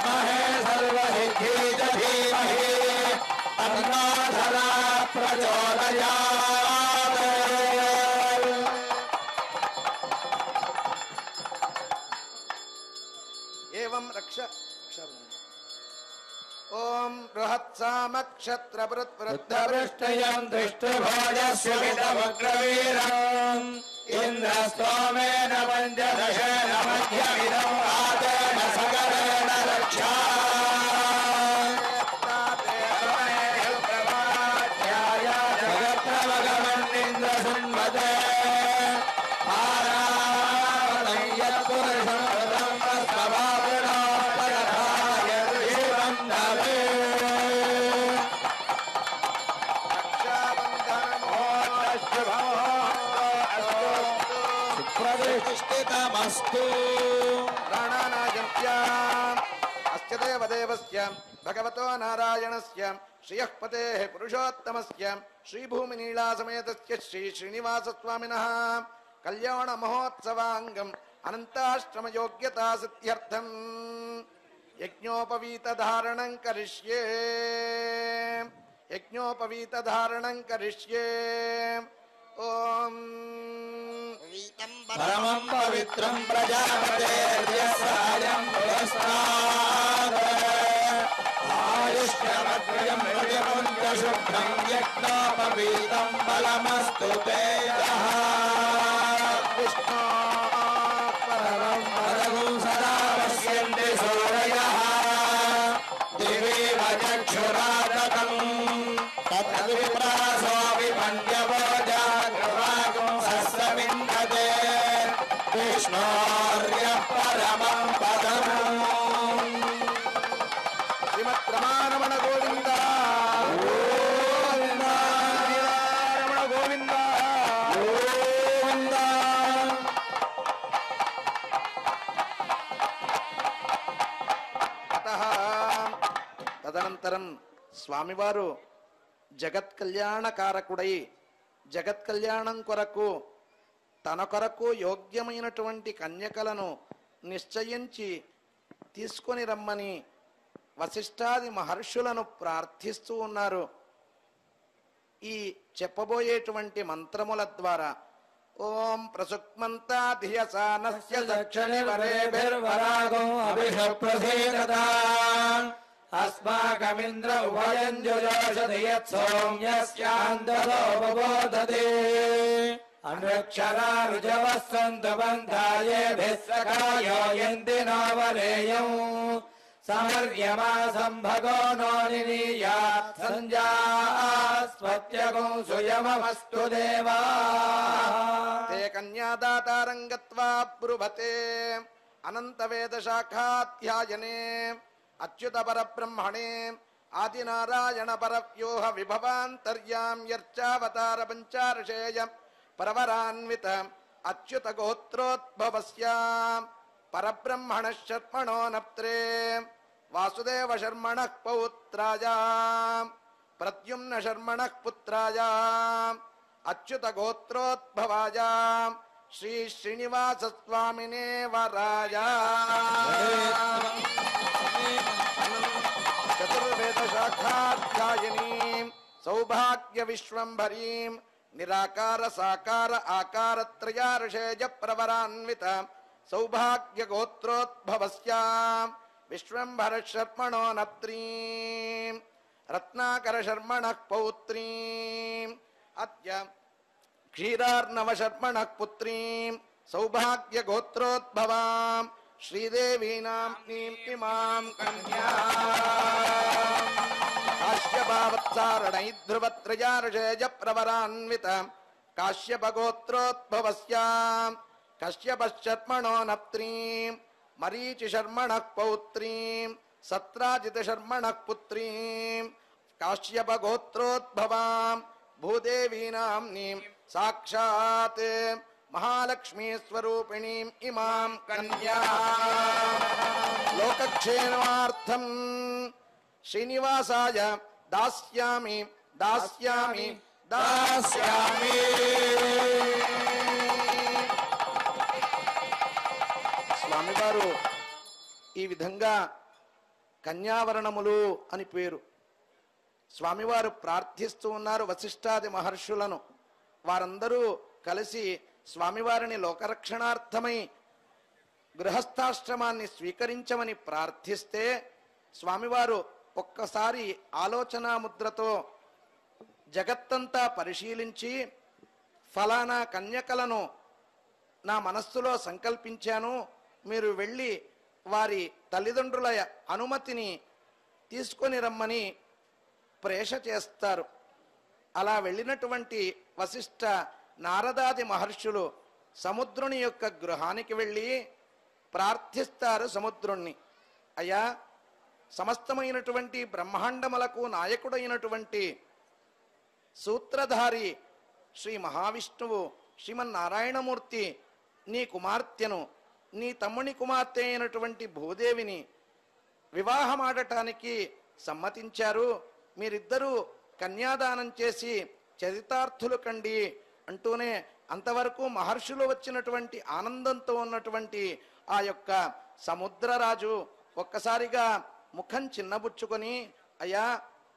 विद्महे सर्वसिद्धीच धीमहि तन्नो धरा प्रचोदयात्। एवं रक्ष ओम बृहत्सामक्षत्रवृत्वृद्धवृष्टयं दृष्टभोजस्य विदमग्रवीरम् इन्द्रस्तोमेन पञ्चदशेन मध्यमिदम् आतेन सकलेन रक्षा जगत्रवगमन्निन्द्रसुन्मते प्रतिष्ठितमस्तु। प्राणानायन्त्याम् अस्य देवदेवस्य भगवतो नारायणस्य श्रियः पतेः पुरुषोत्तमस्य श्रीभूमिनीलासमेतस्य श्री श्रीनिवासस्वामिनः कल्याण महोत्सवाङ्गम् अनन्ताश्रमयोग्यता सिद्ध्यर्थम् यज्ञोपवीतधारणं करिष्ये ओम परमं पवित्रं प्रजापतेर्यसायं पुरस्तात् आयुष्यमग्रयं शुभ्रं यज्ञोपवीतं बलमस्तु ते यः परमं पदगुं सदा पश्यन्ति सूरयः दिवि वचक्षुरादकम् तद्विप्रासो विमन्यवो जागृवागुं सस्रविन्दते विष्णोर्यः परमं पदम्। श्रीमद्रमारमण गोविंद गोविन्द रमण गोविंद गोविन्द। अतः तदनंतरं స్వామివారు జగత్ కళ్యాణకారకుడై జగత్ కళ్యాణం కొరకు తన కొరకు యోగ్యమైనటువంటి కన్యకలను నిశ్చయించి తీసుకొని రమ్మని వశిష్ఠాది మహర్షులను ప్రార్థిస్తూ ఉన్నారు. ఈ చెప్పబోయేటువంటి మంత్రముల ద్వారా ఓం ప్రసుక్మంతా ధియసానస్య దక్షిణి వరేభిర్వరాగో అభిషప్రసీదతా अस्माकमिन्द्र उभयं जुजोषति यत्सौम्यस्यान्ततोपबोधते अन्वक्षरा ऋजवः सन्तु बन्धायेभिः सखायो यन्ति नोवरेयम् समर्यमासं भगो नो निनीयात् सञ्जास्पत्यगुं सुयममस्तु देवा ते कन्यादातारं गत्वा ब्रुवते अनन्तवेदशाखाध्यायने अच्युत परब्रह्मणे आदिनारायण परव्योह विभवान्तर्याम्यर्चावतार पञ्चार्षेय परवरान्वित अच्युत गोत्रोद्भवस्य परब्रह्मणः शर्मणो नप्त्रे वासुदेव शर्मणः पौत्राय प्रद्युम्न शर्मणः पुत्राय अच्युत गोत्रोद्भवाय श्री श्रीनिवास स्वामिने वराय चतुर्वेदशाखाध्यायिनीं सौभाग्य विश्वंभरीं निराकार साकार आकार त्रयार्षेय प्रवरान्वित सौभाग्य गोत्रोद्भवस्य विश्वंभर शर्मणो नप्त्रीं रत्नाकर शर्मणः पौत्रीं अद्य क्षीरार्णव शर्मणः पुत्रीं सौभाग्य गोत्रोद्भवां श्रीदेवीनां इमां कन्या काश्यपावत्सारणैर्ध्रुवत्रयार्षेय प्रवरान्वित काश्यपगोत्रोद्भवस्य कश्यपशर्मणो नप्त्रीं मरीचिशर्मणः पौत्रीं सत्राजितशर्मणः पुत्रीं काश्यपगोत्रोद्भवां भूदेवीनाम्नीं साक्षात् महालक्ष्मी स्वरूपिणीं इमां कन्या लोकक्षेमार्थं श्रीनिवासाय दास्यामि दास्यामि दास्यामि। స్వామివారు ఈ విధంగా కన్యావరణములు అని పేరు. స్వామివారు ప్రార్థిస్తూ ఉన్నారు వశిష్ఠాది మహర్షులను. వారందరూ కలిసి స్వామివారిని లోకరక్షణార్థమై గృహస్థాశ్రమాన్ని స్వీకరించమని ప్రార్థిస్తే స్వామివారు ఒక్కసారి ఆలోచనా ముద్రతో జగత్తంతా పరిశీలించి, ఫలానా కన్యకలను నా మనస్సులో సంకల్పించాను, మీరు వెళ్ళి వారి తల్లిదండ్రుల అనుమతిని తీసుకొని రమ్మని ప్రేష చేస్తారు. అలా వెళ్ళినటువంటి వశిష్ఠ నారదాది మహర్షులు సముద్రుని యొక్క గృహానికి వెళ్ళి ప్రార్థిస్తారు సముద్రుణ్ణి. అయ్యా, సమస్తమైనటువంటి బ్రహ్మాండములకు నాయకుడైనటువంటి సూత్రధారి శ్రీ మహావిష్ణువు శ్రీమన్నారాయణమూర్తి నీ కుమార్తెను, నీ తమ్ముని కుమార్తె అయినటువంటి భూదేవిని వివాహమాడటానికి సమ్మతించారు. మీరిద్దరూ కన్యాదానం చేసి చరితార్థులు కండి అంటూనే అంతవరకు మహర్షులు వచ్చినటువంటి ఆనందంతో ఉన్నటువంటి ఆ యొక్క సముద్రరాజు ఒక్కసారిగా ముఖం చిన్నబుచ్చుకొని, అయ్యా,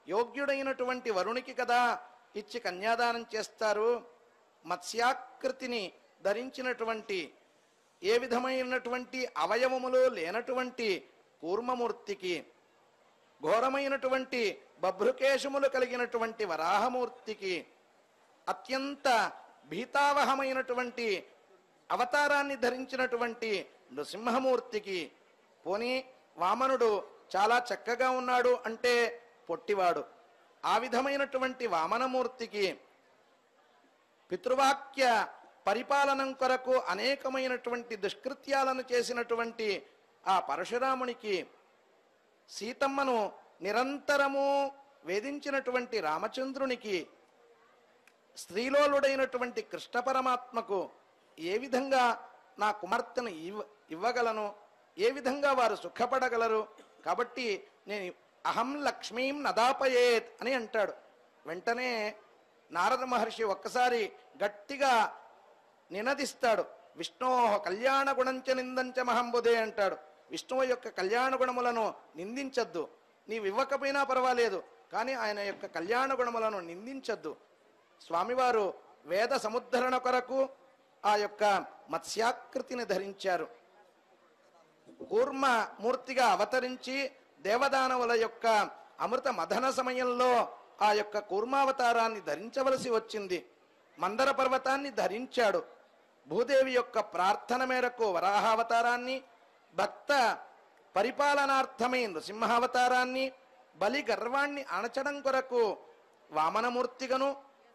యోగ్యుడైనటువంటి వరునికి కదా ఇచ్చి కన్యాదానం చేస్తారు. మత్స్యాకృతిని ధరించినటువంటి, ఏ విధమైనటువంటి అవయవములు లేనటువంటి కూర్మమూర్తికి, ఘోరమైనటువంటి బభ్రుకేశములు కలిగినటువంటి వరాహమూర్తికి, అత్యంత భీతావహమైనటువంటి అవతారాన్ని ధరించినటువంటి నృసింహమూర్తికి, పోనీ వామనుడు చాలా చక్కగా ఉన్నాడు అంటే పొట్టివాడు, ఆ విధమైనటువంటి వామనమూర్తికి, పితృవాక్య పరిపాలనం కొరకు అనేకమైనటువంటి దుష్కృత్యాలను చేసినటువంటి ఆ పరశురామునికి, సీతమ్మను నిరంతరము వేధించినటువంటి రామచంద్రునికి, స్త్రీలోలుడైనటువంటి కృష్ణ పరమాత్మకు ఏ విధంగా నా కుమార్తెను ఇవ్వగలను, ఏ విధంగా వారు సుఖపడగలరు? కాబట్టి నేను అహం లక్ష్మీం నదాపయేత్ అని అంటాడు. వెంటనే నారద మహర్షి ఒక్కసారి గట్టిగా నినదిస్తాడు. విష్ణో కళ్యాణ గుణంచ నిందంచ మహంబుదే అంటాడు. విష్ణువు యొక్క కళ్యాణ గుణములను నిందించద్దు, నీవు ఇవ్వకపోయినా పర్వాలేదు, కానీ ఆయన యొక్క కళ్యాణ గుణములను నిందించద్దు. స్వామివారు వేద సముద్ధరణ కొరకు ఆ యొక్క మత్స్యాకృతిని ధరించారు. కూర్మ మూర్తిగా అవతరించి దేవదానవుల యొక్క అమృత మథన సమయంలో ఆ యొక్క కూర్మావతారాన్ని ధరించవలసి వచ్చింది. మందర పర్వతాన్ని ధరించాడు. భూదేవి యొక్క ప్రార్థన మేరకు వరాహావతారాన్ని, భక్త పరిపాలనార్థమై నృసింహావతారాన్ని, బలి గర్వాన్ని అణచడం కొరకు వామనమూర్తిగను,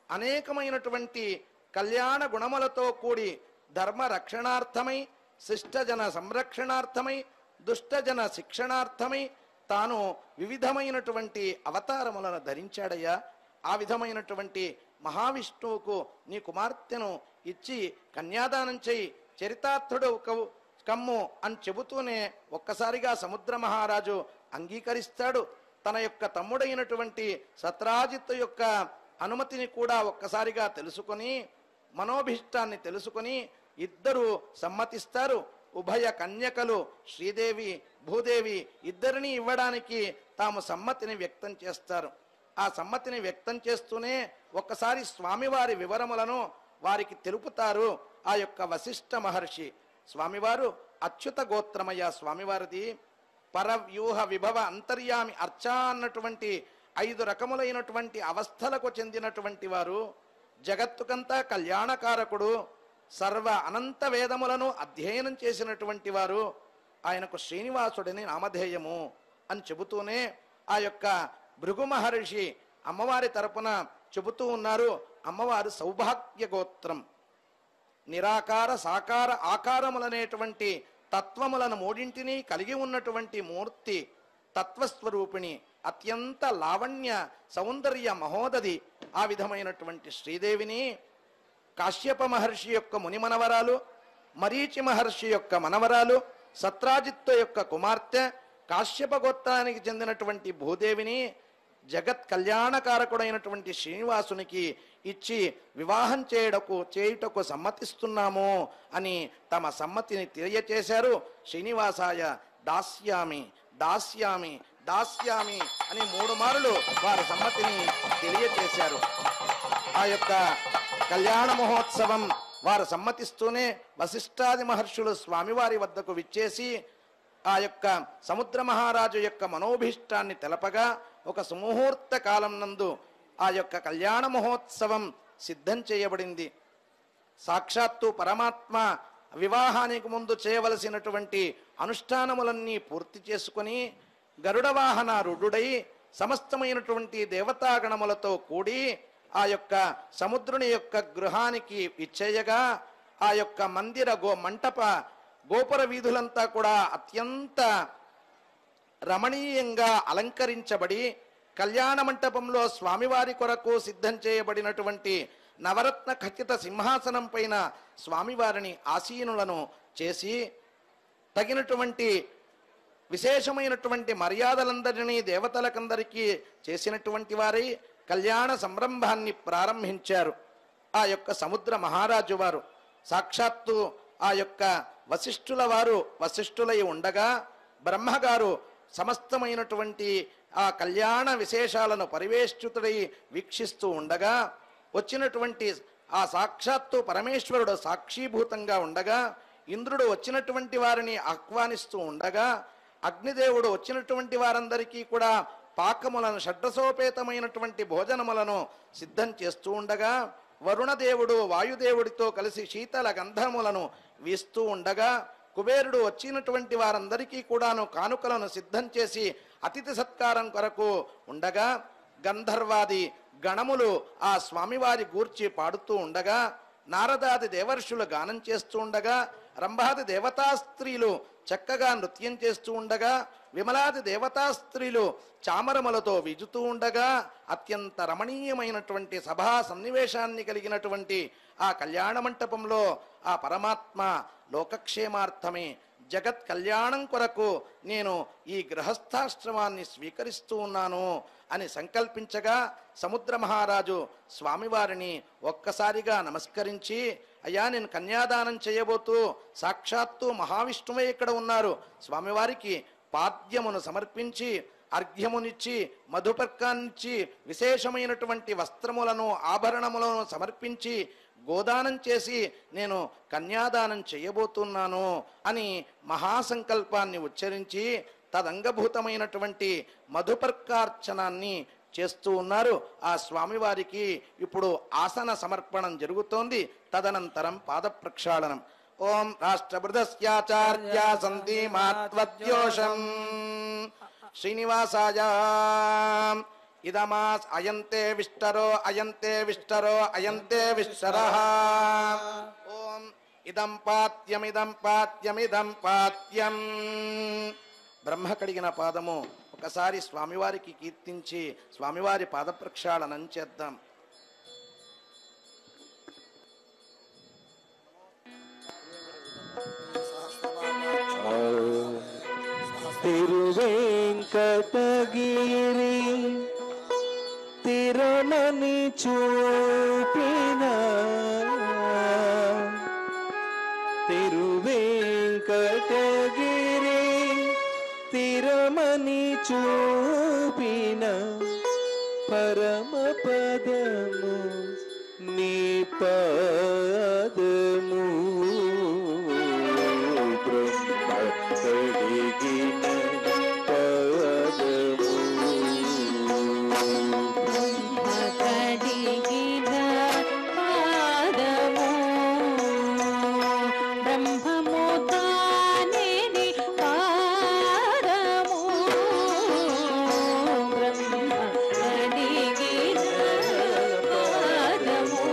అనేకమైనటువంటి కళ్యాణ గుణములతో కూడి ధర్మ రక్షణార్థమై, శిష్టజన సంరక్షణార్థమై, దుష్టజన శిక్షణార్థమై తాను వివిధమైనటువంటి అవతారములను ధరించాడయ్యా. ఆ విధమైనటువంటి మహావిష్ణువుకు నీ కుమార్తెను ఇచ్చి కన్యాదానం చేయి, చరితార్థుడు కమ్ము అని చెబుతూనే ఒక్కసారిగా సముద్ర మహారాజు అంగీకరిస్తాడు. తన యొక్క తమ్ముడైనటువంటి సత్రాజిత్తు యొక్క అనుమతిని కూడా ఒక్కసారిగా తెలుసుకొని, మనోభీష్టాన్ని తెలుసుకొని ఇద్దరు సమ్మతిస్తారు. ఉభయ కన్యకలు శ్రీదేవి భూదేవి ఇద్దరిని ఇవ్వడానికి తాము సమ్మతిని వ్యక్తం చేస్తారు. ఆ సమ్మతిని వ్యక్తం చేస్తూనే ఒక్కసారి స్వామివారి వివరములను వారికి తెలుపుతారు ఆ యొక్క వశిష్ఠ మహర్షి. స్వామివారు అచ్యుత గోత్రమయ్య. స్వామివారిది పరవ్యూహ విభవ అంతర్యామి అర్చ అన్నటువంటి 5 రకములైనటువంటి అవస్థలకు చెందినటువంటి వారు. జగత్తుకంతా కళ్యాణకారకుడు, సర్వ అనంత వేదములను అధ్యయనం చేసినటువంటి వారు. ఆయనకు శ్రీనివాసుడిని నామధేయము అని చెబుతూనే ఆ యొక్క భృగు మహర్షి అమ్మవారి తరపున చెబుతూ ఉన్నారు. అమ్మవారు సౌభాగ్య గోత్రం. నిరాకార సాకార ఆకారములనేటువంటి తత్వములను మూడింటిని కలిగి ఉన్నటువంటి మూర్తి, తత్వస్వరూపిణి, అత్యంత లావణ్య సౌందర్య మహోదది. ఆ విధమైనటువంటి శ్రీదేవిని కాశ్యప మహర్షి యొక్క ముని మనవరాలు, మరీచి మహర్షి యొక్క మనవరాలు, సత్రాజిత్తు యొక్క కుమార్తె, కాశ్యప గోత్రానికి చెందినటువంటి భూదేవిని జగత్ కళ్యాణకారకుడైనటువంటి శ్రీనివాసునికి ఇచ్చి వివాహం చేయుటకు సమ్మతిస్తున్నాము అని తమ సమ్మతిని తెలియచేశారు. శ్రీనివాసాయ దాస్యామి దాస్యామి దాస్యామి అని 3 మారులు వారి సమ్మతిని తెలియచేశారు. ఆ యొక్క కళ్యాణ మహోత్సవం వారు సమ్మతిస్తూనే వశిష్ఠాది మహర్షులు స్వామివారి వద్దకు విచ్చేసి ఆ యొక్క సముద్ర మహారాజు యొక్క మనోభీష్టాన్ని తెలపగా ఒక సుముహూర్త కాలం నందు ఆ యొక్క కళ్యాణ మహోత్సవం సిద్ధం చేయబడింది. సాక్షాత్తు పరమాత్మ వివాహానికి ముందు చేయవలసినటువంటి అనుష్ఠానములన్నీ పూర్తి చేసుకొని గరుడ వాహన రూఢుడై సమస్తమైనటువంటి దేవతాగణములతో కూడి ఆ యొక్క సముద్రుని యొక్క గృహానికి విచ్చేయగా ఆ యొక్క మందిర మంటప గోపుర వీధులంతా కూడా అత్యంత రమణీయంగా అలంకరించబడి కళ్యాణ మంటపంలో స్వామివారి కొరకు సిద్ధం చేయబడినటువంటి నవరత్న ఖచ్చిత సింహాసనం పైన స్వామివారిని ఆసీనులను చేసి తగినటువంటి విశేషమైనటువంటి మర్యాదలందరినీ దేవతలకందరికీ చేసినటువంటి వారి కళ్యాణ సంరంభాన్ని ప్రారంభించారు. ఆ యొక్క సముద్ర మహారాజు వారు సాక్షాత్తు ఆ యొక్క వశిష్ఠుల వారు వశిష్ఠులై ఉండగా బ్రహ్మగారు సమస్తమైనటువంటి ఆ కళ్యాణ విశేషాలను పరివేష్టితుడై వీక్షిస్తూ ఉండగా వచ్చినటువంటి ఆ సాక్షాత్తు పరమేశ్వరుడు సాక్షీభూతంగా ఉండగా ఇంద్రుడు వచ్చినటువంటి వారిని ఆహ్వానిస్తూ ఉండగా అగ్నిదేవుడు వచ్చినటువంటి వారందరికీ కూడా పాకములను షడ్రసోపేతమైనటువంటి భోజనములను సిద్ధం చేస్తూ ఉండగా వరుణదేవుడు వాయుదేవుడితో కలిసి శీతల గంధములను వీస్తూ ఉండగా కుబేరుడు వచ్చినటువంటి వారందరికీ కూడాను కానుకలను సిద్ధం చేసి అతిథి సత్కారం కొరకు ఉండగా గంధర్వాది గణములు ఆ స్వామివారి గూర్చి పాడుతూ ఉండగా నారదాది దేవర్షులు గానం చేస్తూ ఉండగా రంభాది దేవతా స్త్రీలు చక్కగా నృత్యం చేస్తూ ఉండగా విమలాది దేవతా స్త్రీలు చామరములతో విజుతూ ఉండగా అత్యంత రమణీయమైనటువంటి సభా సన్నివేశాన్ని కలిగినటువంటి ఆ కళ్యాణ మంటపంలో ఆ పరమాత్మ లోకక్షేమార్థమే జగత్ కళ్యాణం కొరకు నేను ఈ గృహస్థాశ్రమాన్ని స్వీకరిస్తూ ఉన్నాను అని సంకల్పించగా సముద్ర మహారాజు స్వామివారిని ఒక్కసారిగా నమస్కరించి అయ్యా నేను కన్యాదానం చేయబోతూ సాక్షాత్తు మహావిష్ణువే ఇక్కడ ఉన్నారు, స్వామివారికి పాద్యమును సమర్పించి అర్ఘ్యమునిచ్చి మధుపర్కాన్నిచ్చి విశేషమైనటువంటి వస్త్రములను ఆభరణములను సమర్పించి గోదానం చేసి నేను కన్యాదానం చేయబోతున్నాను అని మహాసంకల్పాన్ని ఉచ్చరించి తదంగభూతమైనటువంటి మధుపర్కార్చనాన్ని చేస్తూ ఉన్నారు. ఆ స్వామివారికి ఇప్పుడు ఆసన సమర్పణం జరుగుతోంది. తదనంతరం పాద ప్రక్షాళనం. ఓం రాష్ట్రబృదస్యాచార్య సంధి మాత్వద్యోషం శ్రీనివాసాయ ఇదమాస్ అయంతే విష్టరో అయంతే విష్టరో అయంతే విష్టరః. ఓం ఇదం పాత్యమిదం పాత్యమిదం పాత్యం. బ్రహ్మ కడిగిన పాదము ఒకసారి స్వామివారికి కీర్తించి స్వామివారి పాద ప్రక్షాళనం చేద్దాం. తిరువేంకటగిరి తిరుమని చూపిన తిరువేంకటగిరి తిరుమని చూపిన పరమ పదము నీ పదము బ్రహ్మ కడిగిన పదము కడిగిన పాదము బ్రహ్మము తానేని పాదము బ్రహ్మ కడిగిన పాదము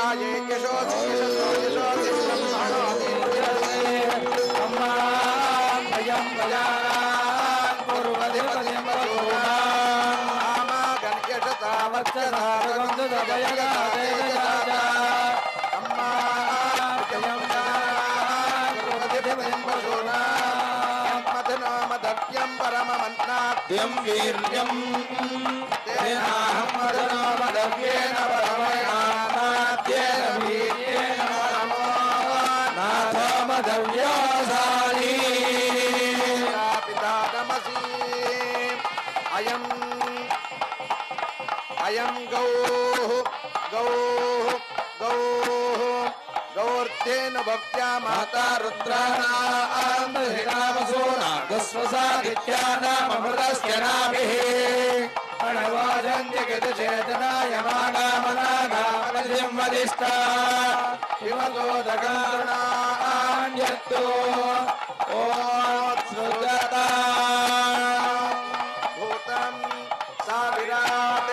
यशोदाये यशोदि यशसो यशोदि ब्रह्मणोऽपि अम्मा भयं भजानां पूर्वधिपतिं वसूनाम् आमागन् यशसा वत्सदा भगवन्तदभयदा तेजसा अम्मा भयं भजानां पूर्वधिपतिं वसूनाम् मदनो मदव्यं परममन्नाद्यं वीर्यं तेनाहं मदनो मदव्येन परमयामाद्येन वीर्येण परमो नाथो मदव्योऽसानि पितादमसि अयं गौः गौर्धेन भक्त्या माता रुद्राणां हिरामसो नागस्वसादित्यानामृतस्य नाभिः प्रणवाजन्यगतचेतनाय मागामनागामनिं वदिष्ठा हिमतोदगाणान्यत्तो ओत्सृजता भूतं सा विराट्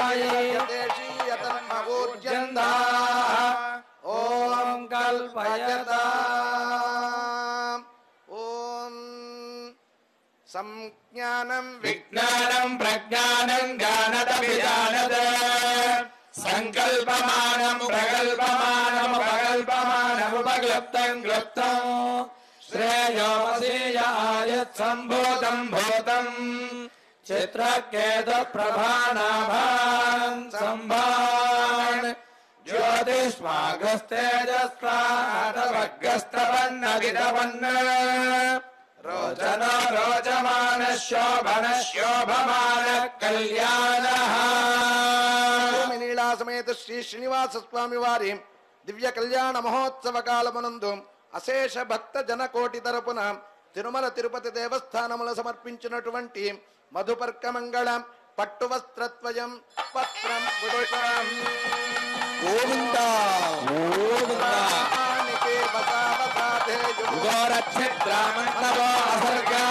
तन्माशायतेषीय तन्मगूर्जन्धाः ॐ कल्पयताम् ॐ संज्ञानं विज्ञानं प्रज्ञानं जानदभिजानद संकल्पमानं प्रकल्पमानमुपकल्पमानमुपक्लृप्तं क्लृप्तं श्रेयोमसेयायत् सम्भूतं भूतं चित्रकेतुप्रभानाभान् सम्भान् ज्योतिष्मागस्तेजस्ताटवग्गस्तवन्नगितवन्न रोचनो रोचमानः शोभनः शोभमानः कल्याणः नीला समेत श्री శ్రీనివాస స్వామి వారి దివ్య కళ్యాణ మహోత్సవ కాలమునందు అశేష భక్త జనకోటి తరపున తిరుమల తిరుపతి దేవస్థానముల సమర్పించినటువంటి మధుపర్క మంగళ పట్టు వస్త్రత్వయం పత్రం పుష్పం గోవిందా గోవిందా గోరక్షిద్రామణవో అసర్గా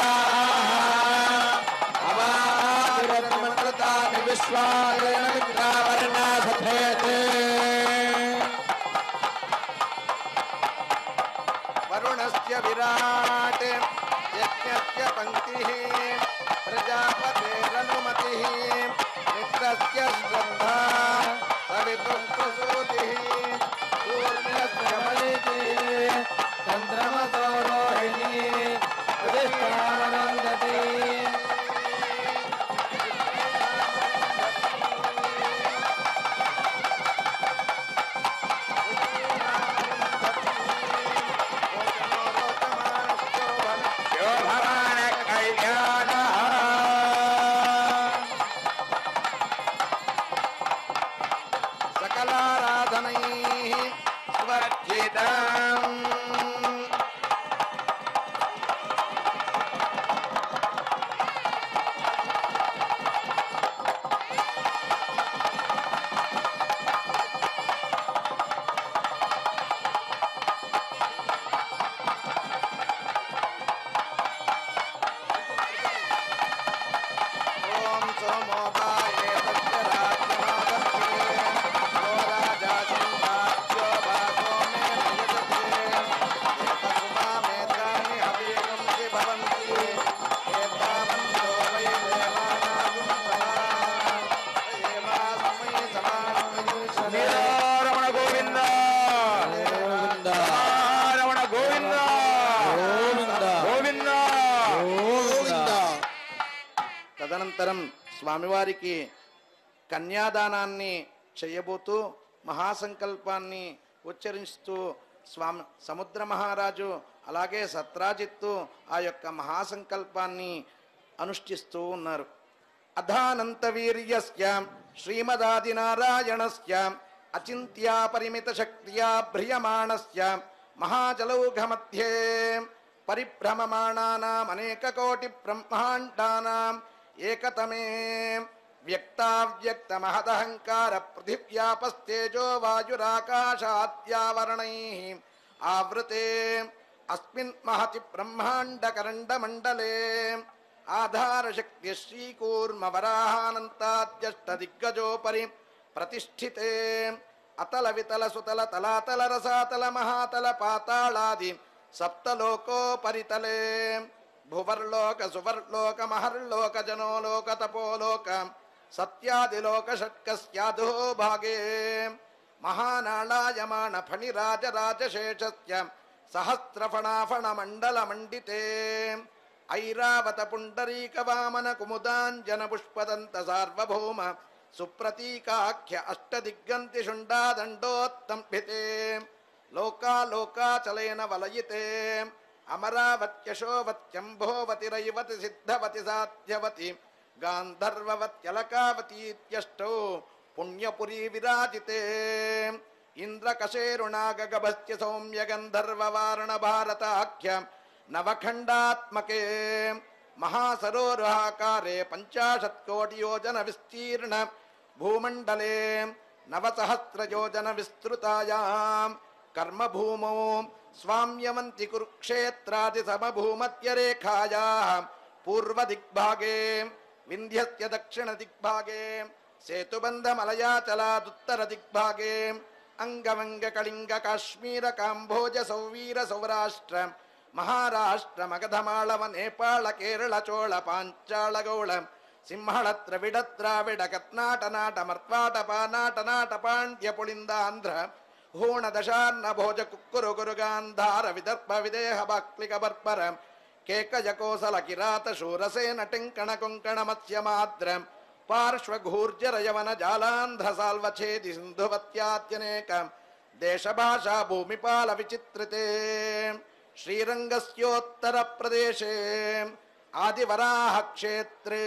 అవారత్మకృతాని విశ్వారేణ మిత్రావర్ణా సథేతే వరుణస్య విరాట్ యజ్ఞస్య పంక్తిః ప్రజాపతేరనుమతిః మిత్రస్య శ్రద్ధా సవితుః ప్రసూతిః సూర్యస్య బలిః चन्द्रमतो रोहिणी प्रतिष्ठानन्दति శోభమానः కళ్యాణः సకలారాధనైః స్వర్జితం ఓం సోమోపాయ తస్య రాజ్యమాదత్తే ఓ రాజా సింహాజ్యో భాగో మే నయజతే ఏతకుమామేతాని హవేగంసి భవంతి ఏతావంతో వై దేవానాగుం సమాస్మై సమాస్మై రమణ గోవింద రమణ గోవింద గోవింద గోవింద. తదనంతరం స్వామివారికి కన్యాదానాన్ని చేయబోతూ మహాసంకల్పాన్ని ఉచ్చరిస్తూ స్వామి సముద్ర మహారాజు అలాగే సత్రాజిత్తు ఆ యొక్క మహాసంకల్పాన్ని అనుష్ఠిస్తూ ఉన్నారు. అధానంత వీర్యస్య శ్రీమదాదినారాయణస్య అచింత్యా పరిమిత శక్త్యా భ్రియమాణస్య మహాజలౌఘ మధ్యే పరిభ్రమమాణానాం అనేక కోటి బ్రహ్మాండానాం ఏకతమే వ్యక్తావ్యక్త మహదహంకార పృథివ్యాపస్తేజో వాయురాకాశాద్యావరణైః ఆవృతే అస్మిన్ మహతి బ్రహ్మాండకరండమండలే ఆధారశక్తి శ్రీకూర్మ వరాహానంతాద్యష్టదిగ్గజోపరి ప్రతిష్ఠితే అతల వితల సుతల తలాతల రసాతల మహాతల పాతాళాది సప్తలోకోపరితలే భువర్లోక సువర్లోక మహర్లోక జనోలోక తపోలోక సత్యాదిలోక షట్కస్యాధో భాగే మహానాళాయమాణ ఫణిరాజరాజశేషస్య సహస్రఫణాఫణ మండల మండితే ఐరావత పుండరీక వామన కుముదాంజన పుష్పదంత సార్వభౌమ సుప్రతీకాఖ్య అష్టదిగ్గంతి శుండాదండోత్తంభితే లోకాలోకాచలేన వలయితే అమరావత్యశోవత్యంభోవతి రైవతి సిద్ధవతి సాధ్యవతి గాంధర్వవత్యలకావతీత్యష్టౌ పుణ్యపురీ విరాజితే ఇంద్రకశేరుణాగగభస్య సౌమ్య గంధర్వవారణ భారతాఖ్య నవఖండాత్మకే మహాసరోరుహాకారే 50 కోటి యోజన విస్తీర్ణ భూమండలే 9 యోజన విస్తృతాయాం కర్మభూమౌ స్వామ్యవంతి కురుక్షేత్రాది సమభూమధ్యరేఖాయాః పూర్వదిగ్భాగే వింధ్యస్య దక్షిణ దిగ్భాగే సేతుబంధమలయాచలాదుత్తర దిగ్భాగే అంగవంగ కళింగ కాశ్మీర కాంభోజ సౌవీర సౌరాష్ట్ర మహారాష్ట్ర మగధమాళవ నేపాళ కేరళ చోళ పాంచాళ గౌళ సింహళ ద్రవిడ ద్రావిడ కర్ణాట నాట మర్వాట పానాట నాట పాండ్య పుళిందాంధ్ర హూణ దశార్ణ భోజ కుక్కురు గురుగాంధార విదర్భ విదేహ బాక్లిక బర్బర కేకజ కోసల కిరాత శూరసేన టెంకణ కొంకణ మత్స్యమాద్ర పార్శ్వఘూర్జర యవన జాలాంధ్ర సాల్వఛేది సింధువత్యాత్యనేక దేశభాషా భూమిపాల విచిత్రితే శ్రీరంగస్యోత్తర ప్రదేశే ఆదివరాహ క్షేత్రే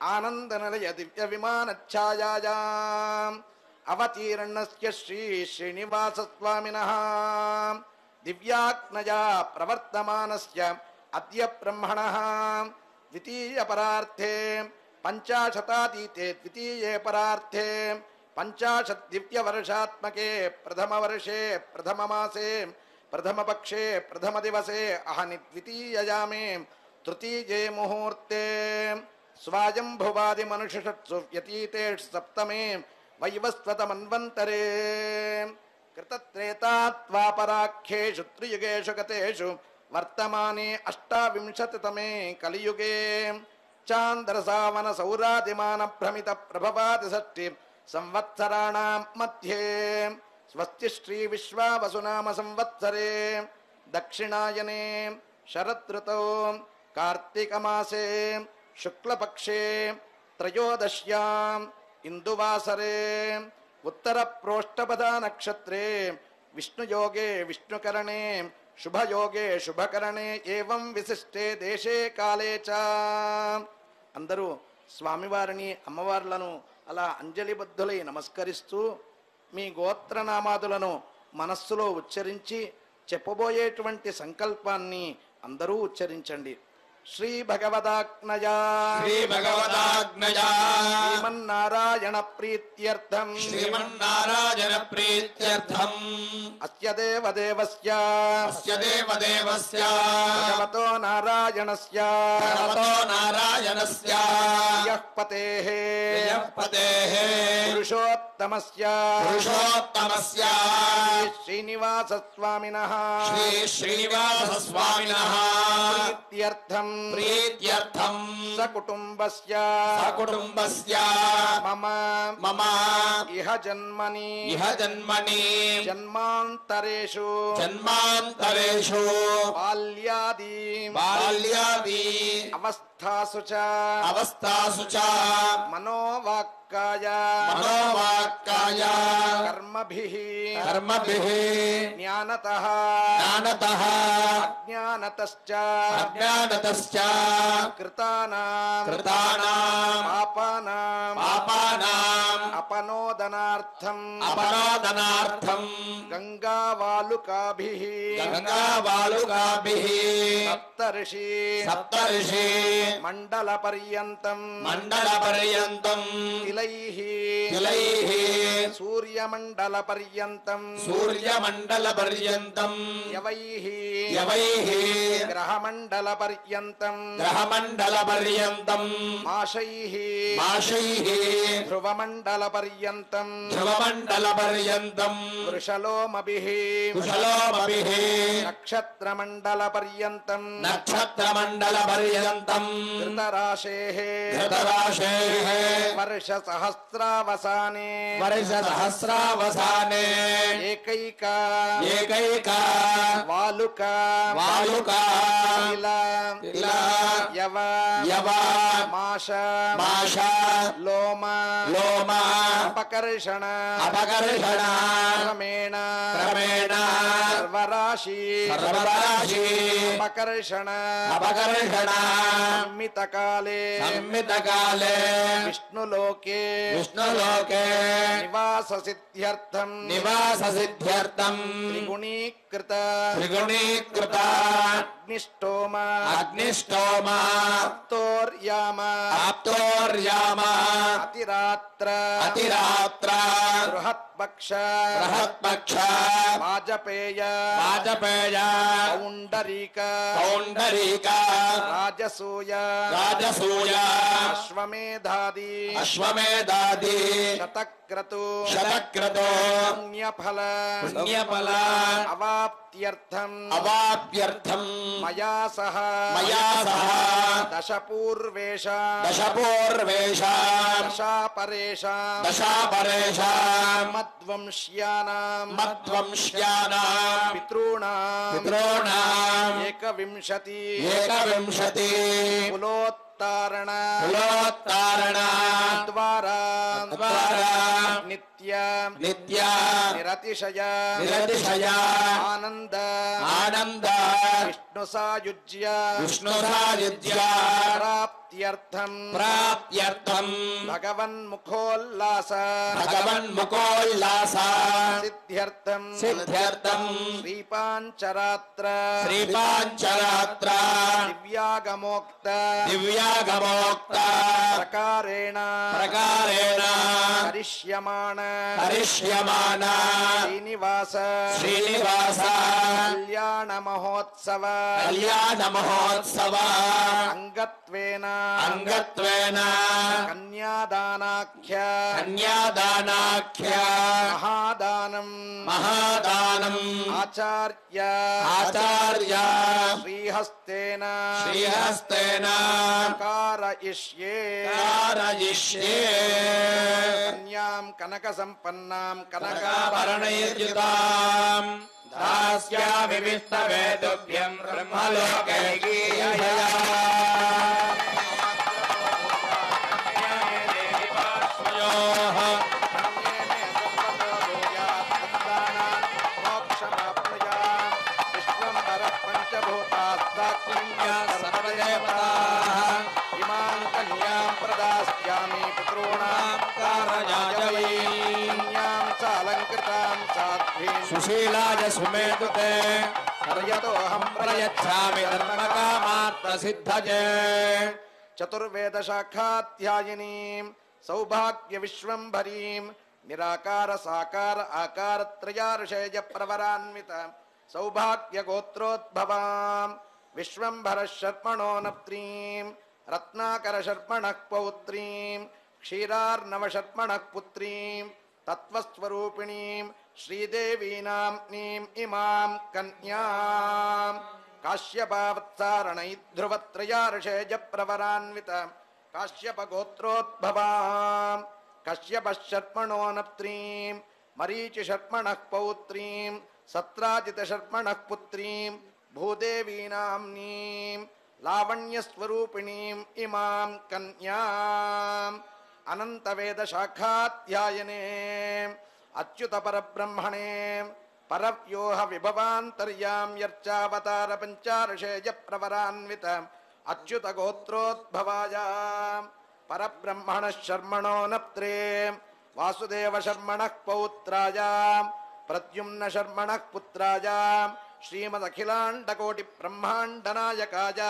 ఆనందనిలయ దివ్య విమానఛాయాయాం అవతీర్ణస్య శ్రీ శ్రీనివాస స్వామినః దివ్యాగ్నయా ప్రవర్తమానస్య అద్య బ్రహ్మణః ద్వితీయ పరార్థే పంచాశతాతీతే ద్వితీయే పరార్థే 50 దివ్యవర్షాత్మకే ప్రథమ వర్షే ప్రథమ మాసే ప్రథమ పక్షే ప్రథమ దివసే అహని ద్వితీయయామే తృతీయే ముహూర్తే స్వాయంభువాది మనుషుషత్సు వ్యతీతే సప్తమే వైవస్వత మన్వంతరే కృతత్రేతాత్వాపరాఖ్యేషు త్రియుగేషు గతేషు వర్తమానే 28తమే కలియుగే చాంద్రసావన సౌరాదిమాన భ్రమిత ప్రభవాది షష్ఠి సంవత్సరాణాం మధ్యే స్వస్తి శ్రీ విశ్వావసునామ సంవత్సరే దక్షిణాయనే శరదృతౌ కార్తీక మాసే శుక్లపక్షే త్రయోదశ్యాం ఇందువాసరే ఉత్తర ప్రోష్టపద నక్షత్రే విష్ణుయోగే విష్ణుకరణే శుభయోగే శుభకరణే ఏవం విశిష్టే దేశే కాలే చ. అందరూ స్వామివారిని అమ్మవార్లను అలా అంజలిబద్ధులై నమస్కరిస్తూ మీ గోత్రనామాదులను మనస్సులో ఉచ్చరించి చెప్పబోయేటువంటి సంకల్పాన్ని అందరూ ఉచ్చరించండి. శ్రీ భగవదాజ్ఞయా శ్రీమన్నారాయణ ప్రీత్యర్థం అస్య దేవదేవస్య భగవతో నారాయణస్య యః పతేః పురుషోత్తమస్య శ్రీనివాస స్వామినః ప్రీత్యర్థం సకుటుంబస్య మమ ఇహ జన్మని జన్మాంతరేషు బాల్యాది అవస్థాసు చ మనోవాక్కాయ కర్మభిః జ్ఞానతః అజ్ఞానతశ్చ కృతానాం పాపానాం అపనోదనార్థం గంగావాలుకాభిః సప్తర్షి మండల పర్యంతం తిలైః సూర్యమండల పర్యంతం సూర్యమండల పర్యంతం యవైః యవైః గ్రహమండల పర్యంతం గ్రహమండల పర్యంతం మాషైః మాషైః ధ్రువమండల పర్యంతం ధ్రువమండల పర్యంతం వృషలోమభిః కుశలోమభిః నక్షత్రమండల పర్యంతం నక్షత్రమండల పర్యంతం ధృతరాశేః ధృతరాశేః వర్ష సహస్రావసానే వర్ష సహస్రావసానే ఏకైకా ఏకైకా వాలుకా వాలుకా ఇలా ఇలా యవ యవ మాష మాష లోమ లోమ అపకర్షణ అపకర్షణ క్రమేణ క్రమేణ సర్వరాశి సర్వరాశి అపకర్షణ అపకర్షణ సంమితకాలే సంమితకాలే విష్ణులోకే విష్ణులోకే నివాస సిద్ధ్యర్థం నివాస సిద్ధ్యర్థం త్రిగుణీకృత త్రిగుణీకృత అగ్నిష్టోమ అగ్నిష్టోమ తోర్యామ ఆప్తోర్యామ అతిరాత్ర అతిరాత్ర బృహత్పక్ష బృహత్పక్ష వాజపేయ వాజపేయ పౌండరీక పౌండరీక రాజసూయ రాజసూయ అశ్వమేధాది అశ్వమేధాది శతక్రతు శతక్రతో పుణ్యఫల పుణ్యఫల అవాప్త్యర్థం అవాప్యర్థం మయా సహ దశపూర్వేష దశపూర్వేష దశాపరేషాం దశాపరేషాం మద్వంశ్యానాం మద్వంశ్యానాం పితॄణాం పితॄణాం ఏకవింశతి ఏకవింశతి కులోత్తారణ కులోత్తారణ ద్వారా ద్వారా నిత్య నిత్య నిరతిశయ నిరతిశయ ఆనంద ఆనంద విష్ణు సాయుజ్య విష్ణురాయుజ్య ప్రాప్త్యర్థం ప్రాప్త్యర్థం భగవన్ముఖోల్లాస భగవన్ముఖోల్లాస సిద్ధ్యర్థం సిద్ధ్యర్థం శ్రీపాంచరాత్ర శ్రీపాంచరాత్ర దివ్యాగమోక్త దివ్యాగమోక్త ప్రకారేణ ప్రకారేణ కరిష్యమాణ హరిష్యమాన శ్రీనివాస శ్రీనివాస కళ్యాణ మహోత్సవ కళ్యాణ మహోత్సవ అంగత్వేన అంగత్వేన కన్యాదానాఖ్య కన్యాదానాఖ్య మహాదానం మహాదానం ఆచార్య ఆచార్య శ్రీహస్తేన శ్రీహస్తేన కారయిష్యే కారయిష్యే కన్యాం కనక సంపన్నాం కనకాభరణైర్యుతాం దాస్యామి విష్ణవేతుభ్యం బ్రహ్మలోకైకీయయా ఇమాం కన్యాం ప్రదాస్యామి పితॄణాం కారయాయ కన్యాం చాలంకృతాం సాధ్వీం సుశీలాయ సుమేతుతే హర్యతోహం ప్రయచ్ఛామి ధర్మకామార్థసిద్ధయే చతుర్వేద శాఖాధ్యాయినీం సౌభాగ్య విశ్వంభరీం నిరాకార సాకార ఆకార త్రయార్షేయ ప్రవరాన్విత సౌభాగ్య గోత్రోద్భవాం విశ్వంభర శర్మణో నప్త్రీం రత్నాకర శర్మణః పౌత్రీం క్షీరార్ణవ శర్మణః పుత్రీం తత్వస్వరూపిణీం శ్రీదేవీనాం నీం ఇమాం కన్యాం కాశ్యపావత్సారణైధ్రువత్రయార్షేయ ప్రవరాన్విత కాశ్యప గోత్రోద్భవాం కశ్యప శర్మణో నప్త్రీం మరీచి శర్మణః పౌత్రీం సత్రాజిత శర్మణః పుత్రీం భూదేవీనాం నీం లావణ్యస్వరూపిణీం ఇమాం కన్యాం అనంతవేద శాఖాధ్యాయనే అచ్యుత పరబ్రహ్మణే పరవ్యోహ విభవాంతర్యామ్యర్చావతార పంచార్షేయ ప్రవరాన్విత అచ్యుత గోత్రోద్భవాయ పరబ్రహ్మణ శర్మణో నప్త్రే వాసుదేవ శర్మణః పౌత్రాయ ప్రద్యుమ్న శర్మణః పుత్రాయ శ్రీమదఖిలాండకోటి బ్రహ్మాండనాయకాయ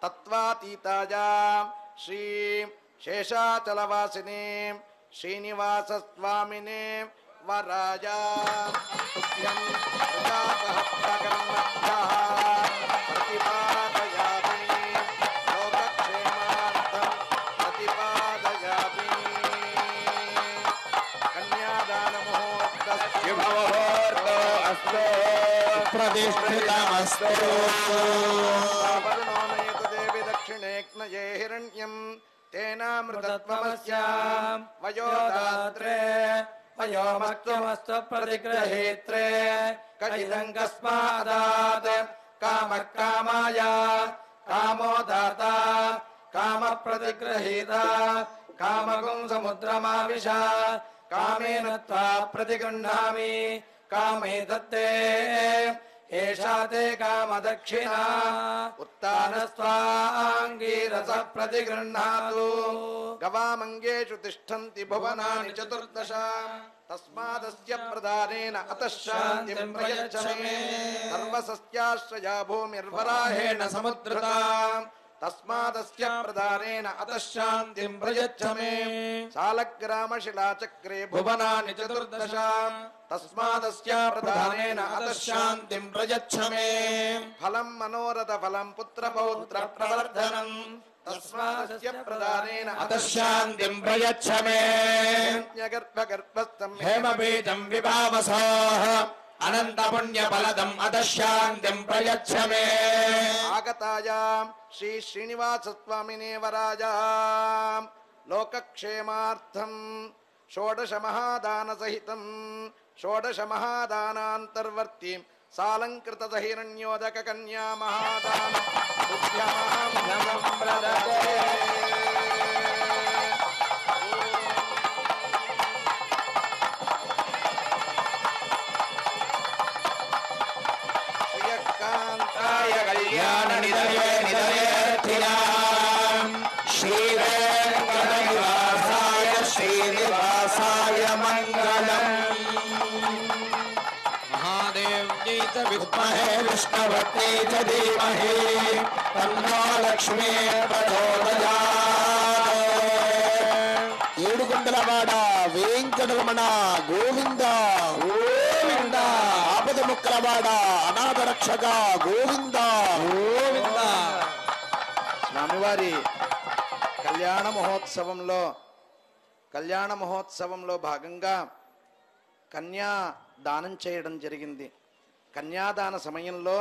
తత్వాతీతాయ శ్రీ శేషాచలవాసినే శ్రీనివాస స్వామినే వరాయ తుభ్యం ప్రజాపహత్రకర్మభ్యః ప్రతిపాదయామి లోకక్షేమార్థం ప్రతిపాదయామి. కన్యాదాన ముహూర్తస్య శుభముహూర్తో అస్తు ప్రతిష్ఠితమస్తు. వరుణో నయతు దేవి దక్షిణేక్నయే హిరణ్యం తేనామృతత్వమస్యాం వయోదాత్రే వయోమస్తు ప్రతిగ్రహేత్రే కైదం కస్మాదాత్ కామ కామాయ కామో దాత కామ ప్రతిగ్రహీత కామగుం సముద్రమావిశ కామేన త్వా ప్రతిగృహ్ణామి కామే దత్తే ఏషా తే కామదక్షిణా ఉత్తానస్వాంగీరస ప్రతిగృహ్ణాతు. గవామంగేషు తిష్టంతి భువనాని చతుర్దశ తస్మాదస్య ప్రదానేన అతః శాంతిం ప్రయచ్చ మే. సర్వసస్యాశ్రయా భూమిర్వరాహేణ సముద్రతా తస్మాదస్య ప్రదానేన అతః శాంతిం ప్రయచ్చ మే. శాలగ్రామశిలాచక్రే భువనాని చతుర్దశ తస్మాదస్య ప్రదానేన అతః శాంతిం ప్రయచ్చ మే. ఫలం మనోరథ ఫలం పుత్రపౌత్ర ప్రవర్ధనం తస్మాదస్య ప్రదానేన అతః శాంతిం ప్రయచ్చ మే. హిరణ్యగర్భగర్భస్థం హేమబీజం విభావసాః అనంత పుణ్యఫలదం అతః శాంతిం ప్రయచ్చ మే. ఆగతాయాం శ్రీ శ్రీనివాస స్వామినే వరాయాం లోకక్షేమార్థం షోడశ మహాదాన సహితం షోడశ మహాదానాంతర్వర్తి సాలంకృత హిరణ్యోదక కన్యా మహాదాన తుభ్యమహం ప్రదదే. శ్రీయకాంతాయ కళ్యాణ నిదయే నిదయేర్థినాం శ్రీవేంకటనివాసాయ శ్రీనివాసాయ మంగళం. మహాదేవ్యై చ విద్మహే విష్ణువత్యై చ ధీమహి తన్నో లక్ష్మీ ప్రచోదయాత్. ఏడుకొండలవాడ వెంకటరమణ గోవింద గోవింద. ఆపద ముక్కలవాడ అనాథ రక్షక గోవింద గోవింద. స్వామివారి కళ్యాణ మహోత్సవంలో భాగంగా కన్యా దానం చేయడం జరిగింది. కన్యాదాన సమయంలో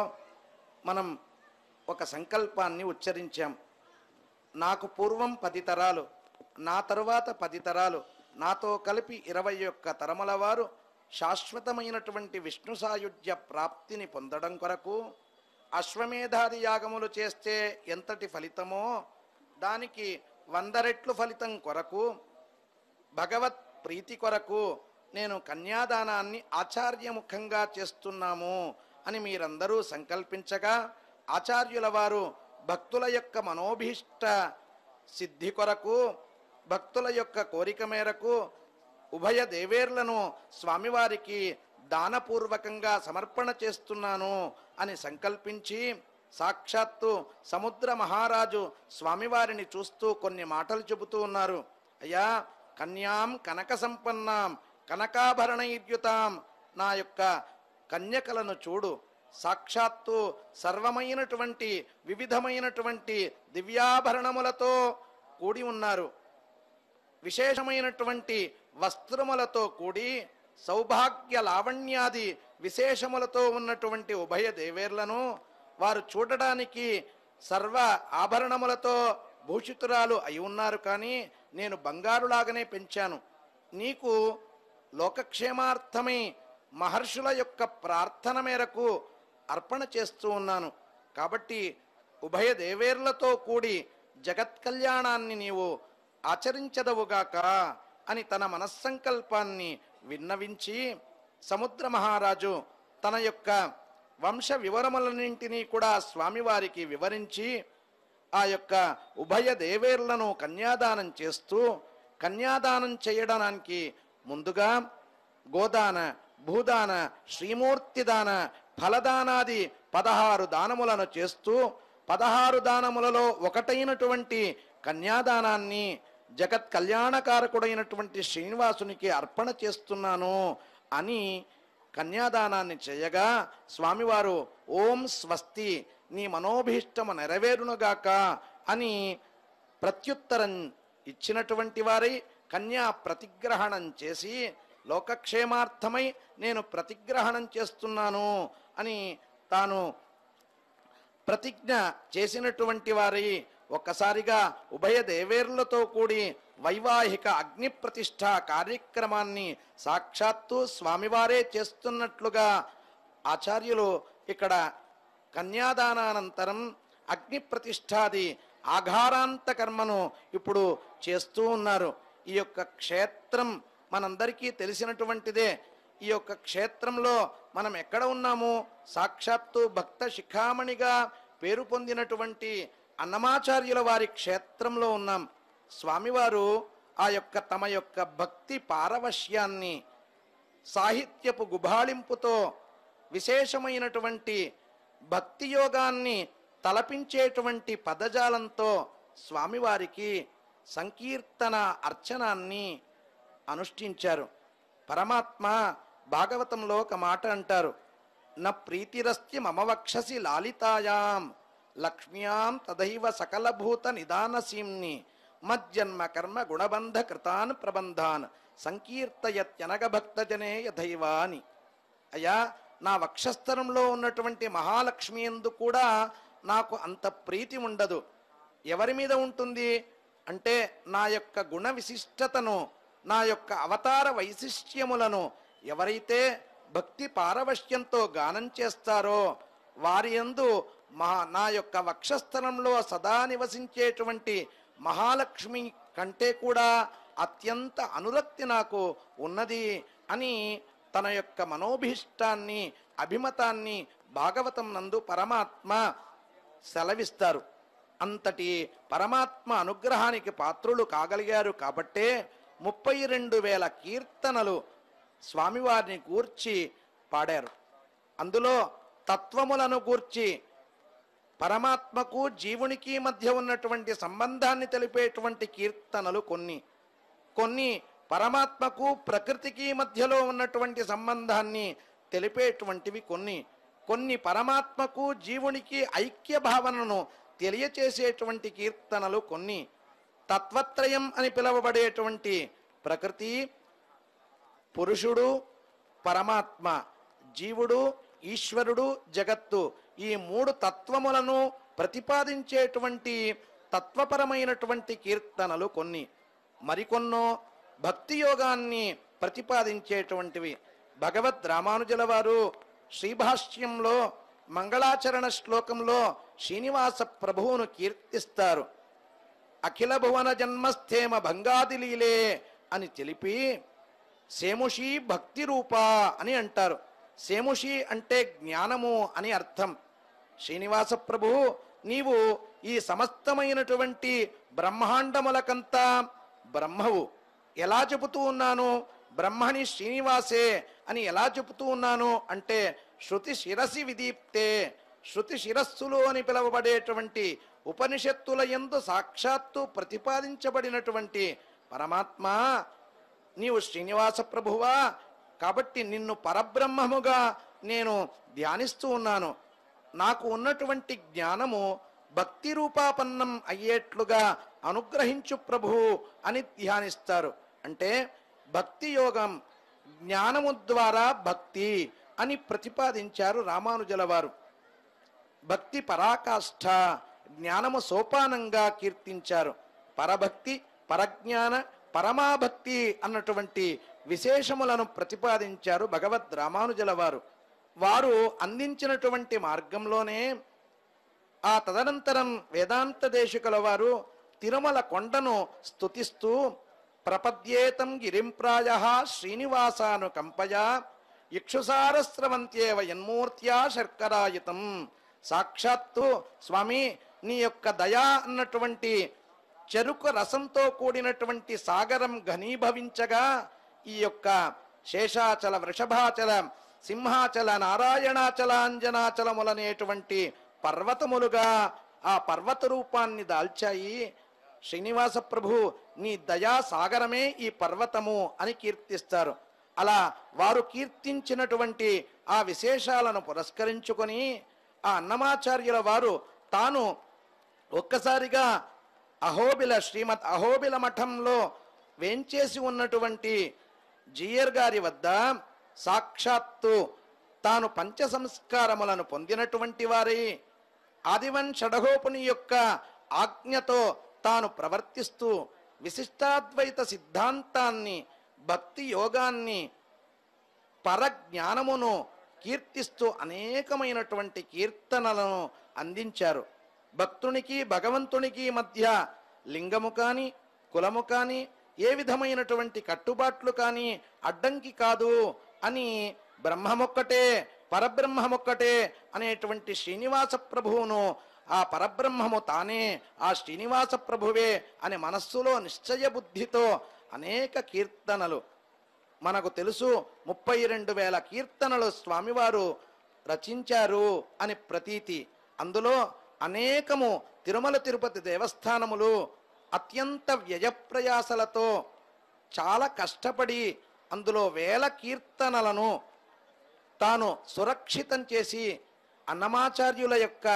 మనం ఒక సంకల్పాన్ని ఉచ్చరించాం. నాకు పూర్వం 10 తరాలు, నా తరువాత 10 తరాలు, నాతో కలిపి 21 తరముల వారు శాశ్వతమైనటువంటి విష్ణు సాయుధ్య ప్రాప్తిని పొందడం కొరకు అశ్వమేధాది యాగములు చేస్తే ఎంతటి ఫలితమో దానికి 100 రెట్లు ఫలితం కొరకు భగవత్ ప్రీతి కొరకు నేను కన్యాదానాన్ని ఆచార్యముఖంగా చేస్తున్నాము అని మీరందరూ సంకల్పించగా ఆచార్యుల వారు భక్తుల యొక్క మనోభీష్ట సిద్ధి కొరకు భక్తుల యొక్క కోరిక మేరకు ఉభయ దేవేర్లను స్వామివారికి దానపూర్వకంగా సమర్పణ చేస్తున్నాను అని సంకల్పించి సాక్షాత్తు సముద్ర మహారాజు స్వామివారిని చూస్తూ కొన్ని మాటలు చెబుతూ ఉన్నారు. అయ్యా, కన్యాం కనక సంపన్నాం కనకాభరణయుతాం, నా యొక్క కన్యకలను చూడు, సాక్షాత్తు సర్వమైనటువంటి వివిధమైనటువంటి దివ్యాభరణములతో కూడి ఉన్నారు, విశేషమైనటువంటి వస్త్రములతో కూడి సౌభాగ్య లావణ్యాది విశేషములతో ఉన్నటువంటి ఉభయ దేవేర్లను వారు చూడడానికి సర్వ ఆభరణములతో భూషితురాలు అయి ఉన్నారు. కానీ నేను బంగారులాగానే పెంచాను. నీకు లోకక్షేమార్థమై మహర్షుల యొక్క ప్రార్థన మేరకు అర్పణ చేస్తూ ఉన్నాను. కాబట్టి ఉభయ దేవేర్లతో కూడి జగత్ కళ్యాణాన్ని నీవు ఆచరించదవుగాక అని తన మనస్సంకల్పాన్ని విన్నవించి సముద్ర మహారాజు తన యొక్క వంశ వివరములన్నింటినీ కూడా స్వామివారికి వివరించి ఆ యొక్క ఉభయ దేవేర్లను కన్యాదానం చేస్తూ, కన్యాదానం చేయడానికి ముందుగా గోదాన, భూదాన, శ్రీమూర్తిదాన, ఫలదానాది 16 దానములను చేస్తూ 16 దానములలో ఒకటైనటువంటి కన్యాదానాన్ని జగత్ కళ్యాణకారకుడైనటువంటి శ్రీనివాసునికి అర్పణ చేస్తున్నాను అని కన్యాదానాన్ని చేయగా స్వామివారు ఓం స్వస్తి, నీ మనోభీష్టము నెరవేరునుగాక అని ప్రత్యుత్తరం ఇచ్చినటువంటి వారై కన్యా ప్రతిగ్రహణం చేసి లోకక్షేమార్థమై నేను ప్రతిగ్రహణం చేస్తున్నాను అని తాను ప్రతిజ్ఞ చేసినటువంటి వారి ఒక్కసారిగా ఉభయ దేవేరులతో కూడి వైవాహిక అగ్ని ప్రతిష్ఠ కార్యక్రమాన్ని సాక్షాత్తు స్వామివారే చేస్తున్నట్లుగా ఆచార్యులు ఇక్కడ కన్యాదానానంతరం అగ్ని ప్రతిష్ఠాది ఆఘారాంత కర్మను ఇప్పుడు చేస్తూ ఉన్నారు. ఈ యొక్క క్షేత్రం మనందరికీ తెలిసినటువంటిదే. ఈ యొక్క క్షేత్రంలో మనం ఎక్కడ ఉన్నాము? సాక్షాత్తు భక్త శిఖామణిగా పేరు పొందినటువంటి అన్నమాచార్యుల వారి క్షేత్రంలో ఉన్నాం. స్వామివారు ఆ యొక్క తమ యొక్క భక్తి పారవశ్యాన్ని సాహిత్యపు గుబాళింపుతో విశేషమైనటువంటి భక్తి యోగాన్ని తలపించేటువంటి పదజాలంతో స్వామివారికి సంకీర్తన అర్చనాన్ని అనుష్ఠించారు. పరమాత్మ భాగవతంలో ఒక మాట అంటారు, న ప్రీతిరస్తి మమ వక్షసి లాలితాయాం లక్ష్మ్యాం తదైవ సకలభూత నిదానసీమ్ని మజ్జన్మ కర్మ గుణబంధ కృతాన్ ప్రబంధాన్ సంకీర్తయత్యనగ భక్తజనే యథైవా అని. అయ్యా, నా వక్షస్థలంలో ఉన్నటువంటి మహాలక్ష్మి యందు కూడా నాకు అంత ప్రీతి ఉండదు. ఎవరి మీద ఉంటుంది అంటే నా యొక్క గుణ విశిష్టతను, నా యొక్క అవతార వైశిష్ట్యములను ఎవరైతే భక్తి పారవశ్యంతో గానం చేస్తారో వారి యందు నా యొక్క వక్షస్థలంలో సదా నివసించేటువంటి మహాలక్ష్మి కంటే కూడా అత్యంత అనురక్తి నాకు ఉన్నది అని తన యొక్క మనోభీష్టాన్ని అభిమతాన్ని భాగవతం నందు పరమాత్మ సెలవిస్తారు. అంతటి పరమాత్మ అనుగ్రహానికి పాత్రులు కాగలిగారు కాబట్టే 32,000 కీర్తనలు స్వామివారిని గూర్చి పాడారు. అందులో తత్వములను గూర్చి పరమాత్మకు జీవునికి మధ్య ఉన్నటువంటి సంబంధాన్ని తెలిపేటువంటి కీర్తనలు కొన్ని పరమాత్మకు ప్రకృతికి మధ్యలో ఉన్నటువంటి సంబంధాన్ని తెలిపేటువంటివి కొన్ని పరమాత్మకు జీవునికి ఐక్య భావనను తెలియచేసేటువంటి కీర్తనలు తత్వత్రయం అని పిలువబడేటువంటి ప్రకృతి, పురుషుడు, పరమాత్మ, జీవుడు, ఈశ్వరుడు, జగత్తు, ఈ 3 తత్వములను ప్రతిపాదించేటువంటి తత్వపరమైనటువంటి కీర్తనలు మరికొన్నో భక్తి యోగాన్ని ప్రతిపాదించేటువంటివి. భగవద్ రామానుజుల వారు శ్రీభాష్యంలో మంగళాచరణ శ్లోకంలో శ్రీనివాస ప్రభువును కీర్తిస్తారు. అఖిల భువన జన్మస్థేమ భంగాదిలీలే అని తెలిపి సేముషి భక్తి రూప అని అంటారు. సేముషి అంటే జ్ఞానము అని అర్థం. శ్రీనివాస ప్రభు, నీవు ఈ సమస్తమైనటువంటి బ్రహ్మాండములకంతా బ్రహ్మవు. ఎలా చెబుతూ ఉన్నాను? బ్రహ్మని శ్రీనివాసే అని ఎలా చెబుతూ ఉన్నాను అంటే శృతి శిరసి విదీప్తే, శృతి శిరస్సులు అని పిలువబడేటువంటి ఉపనిషత్తుల యందు సాక్షాత్తు ప్రతిపాదించబడినటువంటి పరమాత్మ నీవు శ్రీనివాస ప్రభువా, కాబట్టి నిన్ను పరబ్రహ్మముగా నేను ధ్యానిస్తూ ఉన్నాను. నాకు ఉన్నటువంటి జ్ఞానము భక్తి రూపాపన్నం అయ్యేట్లుగా అనుగ్రహించు ప్రభు అని ధ్యానిస్తారు. అంటే భక్తి యోగం జ్ఞానము ద్వారా భక్తి అని ప్రతిపాదించారు రామానుజుల వారు. భక్తి పరాకాష్ఠ, జ్ఞానము సోపానంగా కీర్తించారు. పరభక్తి, పరజ్ఞాన, పరమాభక్తి అన్నటువంటి విశేషములను ప్రతిపాదించారు భగవద్ రామానుజుల వారు. వారు అందించినటువంటి మార్గంలోనే ఆ తదనంతరం వేదాంత దేశికుల వారు తిరుమల కొండను స్తుతిస్తూ ప్రపద్యేతం గిరింప్రాయ శ్రీనివాసాను కంపయా ఇక్షుసారస్రవంత్యేవ యన్మూర్త్యా శర్కరాయుతం. సాక్షాత్తు స్వామి నీ యొక్క దయా అన్నటువంటి చెరుకు రసంతో కూడినటువంటి సాగరం ఘనీభవించగా ఈ యొక్క శేషాచల, వృషభాచల, సింహాచల, నారాయణాచల, అంజనాచలములనేటువంటి పర్వతములుగా ఆ పర్వత రూపాన్ని దాల్చాయి. శ్రీనివాస ప్రభు నీ దయా సాగరమే ఈ పర్వతము అని కీర్తిస్తారు. అలా వారు కీర్తించినటువంటి ఆ విశేషాలను పురస్కరించుకొని ఆ అన్నమాచార్యుల వారు తాను ఒక్కసారిగా శ్రీమద్ అహోబిల మఠంలో వేంచేసి ఉన్నటువంటి జియర్ గారి వద్ద సాక్షాత్తు తాను పంచ సంస్కారములను పొందినటువంటి వారి ఆదివన్ షడగోపుని యొక్క ఆజ్ఞతో తాను ప్రవర్తిస్తూ విశిష్టాద్వైత సిద్ధాంతాన్ని, భక్తి యోగాన్ని, పరజ్ఞానమును కీర్తిస్తూ అనేకమైనటువంటి కీర్తనలను అందించారు. భక్తునికి భగవంతునికి మధ్య లింగము కాని, కులము కాని, ఏ విధమైనటువంటి కట్టుబాట్లు కానీ అడ్డంకి కాదు అని బ్రహ్మమొక్కటే, పరబ్రహ్మమొక్కటే అనేటువంటి శ్రీనివాస ప్రభువును, ఆ పరబ్రహ్మము తానే, ఆ శ్రీనివాస ప్రభువే అని మనస్సులో నిశ్చయ బుద్ధితో అనేక కీర్తనలు మనకు తెలుసు. 32,000 కీర్తనలు స్వామివారు రచించారు అని ప్రతీతి. అందులో అనేకము తిరుమల తిరుపతి దేవస్థానములు అత్యంత వ్యయప్రయాసలతో చాలా కష్టపడి అందులో 1000 కీర్తనలను తాను సురక్షితం చేసి అన్నమాచార్యుల యొక్క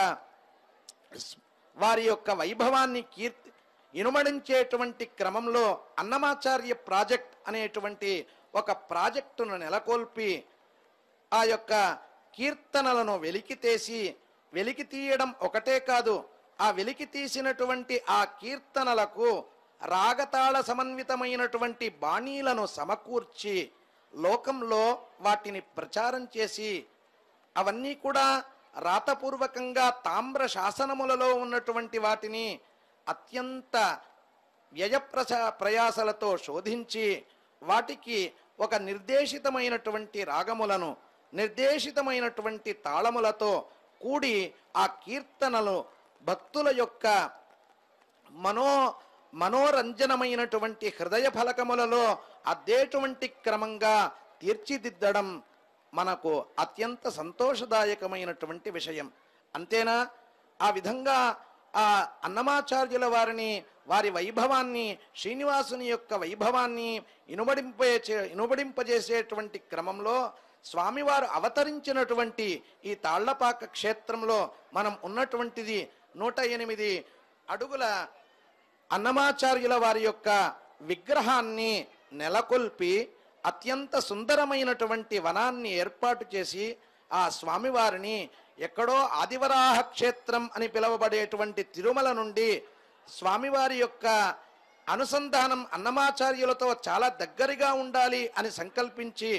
వారి యొక్క వైభవాన్ని ఇనుమడించేటువంటి క్రమంలో అన్నమాచార్య ప్రాజెక్ట్ అనేటువంటి ఒక ప్రాజెక్టును నెలకొల్పి ఆ యొక్క కీర్తనలను వెలికి తీయడం ఒకటే కాదు, ఆ వెలికి తీసినటువంటి ఆ కీర్తనలకు రాగతాళ సమన్వితమైనటువంటి బాణీలను సమకూర్చి లోకంలో వాటిని ప్రచారం చేసి అవన్నీ కూడా రాతపూర్వకంగా తామ్ర శాసనములలో ఉన్నటువంటి వాటిని అత్యంత ప్రయాసలతో శోధించి వాటికి ఒక నిర్దేశితమైనటువంటి రాగములను, నిర్దేశితమైనటువంటి తాళములతో కూడి ఆ కీర్తనలు భక్తుల యొక్క మనోరంజనమైనటువంటి హృదయ ఫలకములలో అద్దేటువంటి క్రమంగా తీర్చిదిద్దడం మనకు అత్యంత సంతోషదాయకమైనటువంటి విషయం. అంతేనా, ఆ విధంగా ఆ అన్నమాచార్యుల వారి వైభవాన్ని, శ్రీనివాసుని యొక్క వైభవాన్ని ఇనుబడింపజేసేటువంటి క్రమంలో స్వామివారు అవతరించినటువంటి ఈ తాళ్లపాక క్షేత్రంలో మనం ఉన్నటువంటిది 108 అడుగుల అన్నమాచార్యుల వారి యొక్క విగ్రహాన్ని నెలకొల్పి అత్యంత సుందరమైనటువంటి వనాన్ని ఏర్పాటు చేసి ఆ స్వామివారిని ఎక్కడో ఆదివరాహ క్షేత్రం అని పిలువబడేటువంటి తిరుమల నుండి స్వామివారి యొక్క అనుసంధానం అన్నమాచార్యులతో చాలా దగ్గరగా ఉండాలి అని సంకల్పించి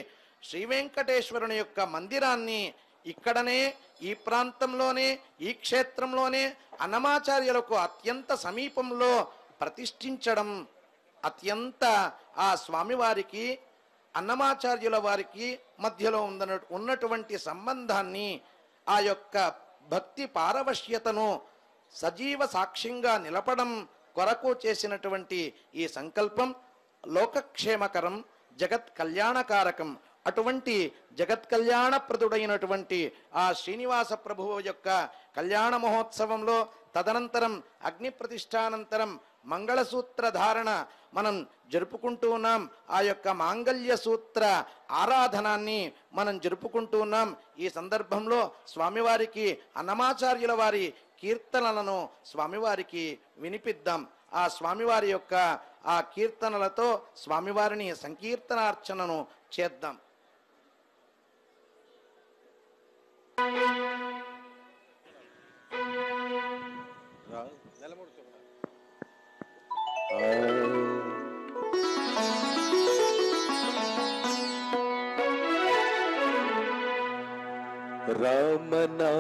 శ్రీ వెంకటేశ్వరుని యొక్క మందిరాన్ని ఇక్కడనే, ఈ ప్రాంతంలోనే, ఈ క్షేత్రంలోనే అన్నమాచార్యులకు అత్యంత సమీపంలో ప్రతిష్ఠించడం అత్యంత ఆ స్వామివారికి అన్నమాచార్యుల వారికి మధ్యలో ఉన్నటువంటి సంబంధాన్ని, ఆ యొక్క భక్తి పారవశ్యతను సజీవ సాక్ష్యంగా నిలపడం కొరకు చేసినటువంటి ఈ సంకల్పం లోకక్షేమకరం, జగత్ కళ్యాణకారకం. అటువంటి జగత్ కళ్యాణప్రదుడైనటువంటి ఆ శ్రీనివాస ప్రభువు యొక్క కళ్యాణ మహోత్సవంలో తదనంతరం అగ్ని ప్రతిష్టానంతరం మంగళసూత్ర ధారణ మనం జరుపుకుంటూ ఉన్నాం. ఆ యొక్క మాంగళ్య సూత్ర ఆరాధనాన్ని మనం జరుపుకుంటూ ఉన్నాం. ఈ సందర్భంలో స్వామివారికి అన్నమాచార్యుల వారి కీర్తనలను స్వామివారికి వినిపిద్దాం. ఆ స్వామివారి యొక్క ఆ కీర్తనలతో స్వామివారిని సంకీర్తనార్చనను చేద్దాం.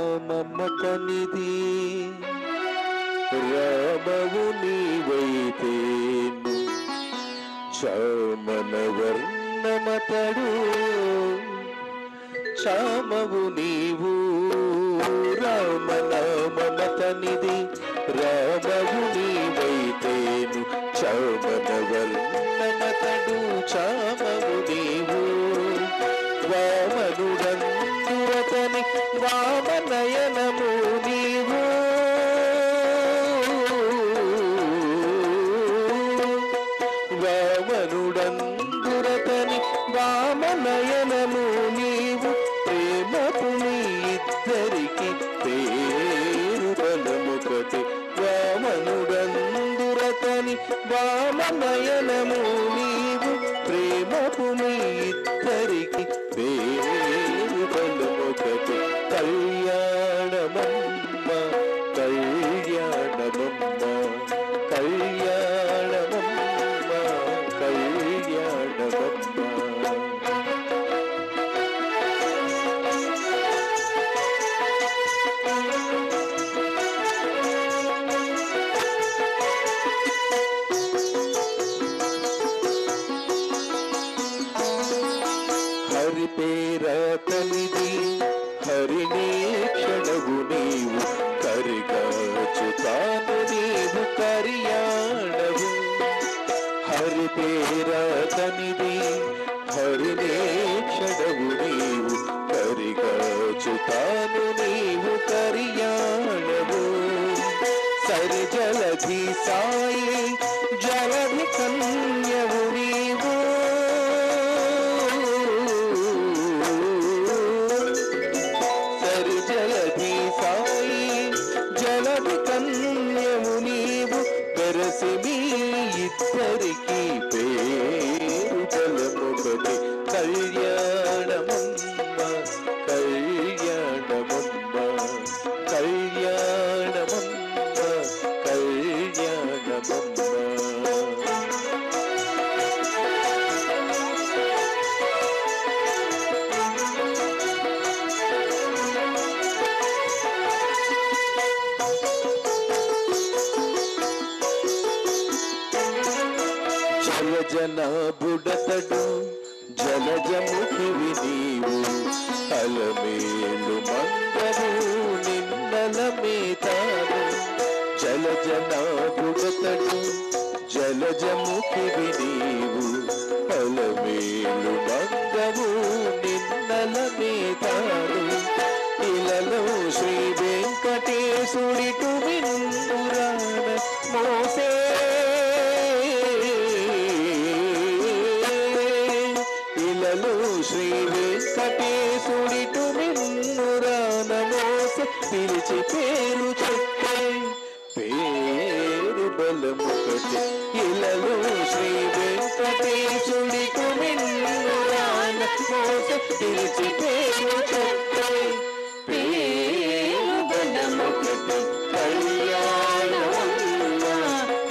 రామనామమతనిది రామవు నీవైతేను చామనవర్ణమతడు చామవు నీవు. రామనామమతనిది రామవు నీవైతేను చామనవర్ణమతడు చామవు నీవు. వామనుడందురతని వామనయనము నీవు. హరి పేరతనిది హరిణే క్షణవు నీవు కరిగాచుతాను నీవు కరియాడవు హరి పేరతనిది హరిణే క్షణవు నీవు కరిగాచుతాను నీవు కరియాడవు సరి జలధి సాయి జలధి కన్యవు నీవు సరి జలధి సాయి జలధి కన్యవు నీవు పెరసి మీ ఇద్దరికి పేరు జలముగటి కళ్యాణమమ్మ కళ్యాణమమ్మ కళ్యాణమమ్మ కళ్యాణమమ్మ జలజన బుడతడు జలజముఖివి నీవు అలమేలు మందరు నిన్నల మేతాను జలజన బుడతడు జలజముఖివి నీవు అలమేలు మందరు నిన్నల మేతాను ఇలలో శ్రీ వెంకటేశుడిటు వినురాన మోసే శ్రీ వెంకటేశుడిటు నిన్నురాన మోస పిలిచి పేరు చెప్పే పేరు బలముకటి ఇలలో శ్రీ వెంకటేశుడిటు నిన్నురాన మోస పిలిచి పేరు చెప్పే పేరు బలముకటి కళ్యాణమమ్మ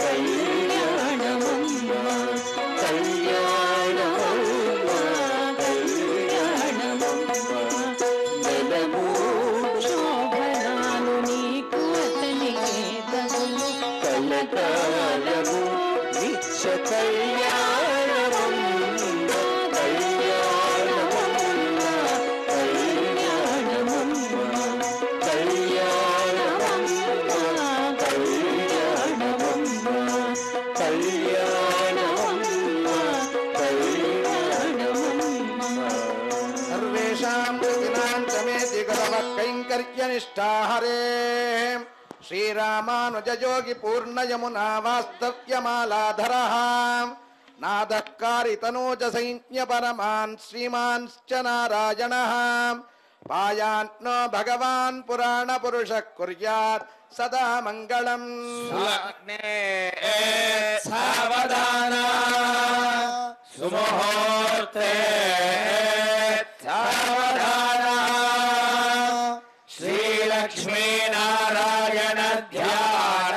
కళ్యాణమమ్మ కళ్యాణమమ్మ శోభనాలు నీకు అతనికే తగులు కలకాలము నిత్య కళ్యాణమమ్మ కళ్యాణమమ్మ కళ్యాణమమ్మ కళ్యాణమమ్మ కళ్యాణమమ్మ కళ్యాణమమ్మ కళ్యాణమమ్మ सर्वेषां दिनान्तमेति गतवः कैङ्कर्यनिष्ठा हरे श्रीरामानुजयोगि पूर्णयमुना वास्तव्यमालाधरः नादः कारितनूजसैन्यपरमान् श्रीमांश्च नारायणः पायान्नो भगवान् पुराणपुरुषः कुर्यात् सदा मङ्गलम् सावधान सुमुहूर्ते सावधान श्रीलक्ष्मी नारायण ध्यान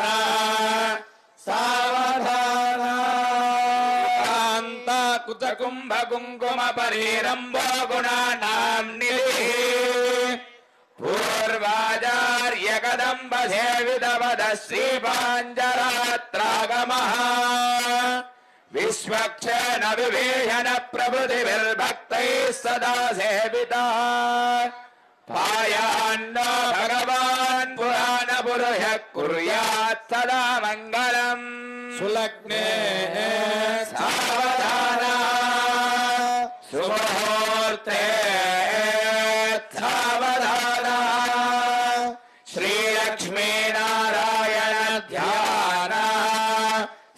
सावधान कांता कुतकुंभ कुंकुम परिरंभो गुणानां निधिः पूर्वाचार्य कदम्ब सेवितवद श्रीपाञ्जरात्रागमः विश्वक्षण विभीषण प्रभृतिभिर्भक्तैः सदा सेविता पायान्नो भगवान् पुराण पुरुषः कुर्यात् सदा मङ्गलम् सुलग्ने सावधान सुमुहूर्ते सावधान श्रीलक्ष्मी नारायण ध्यान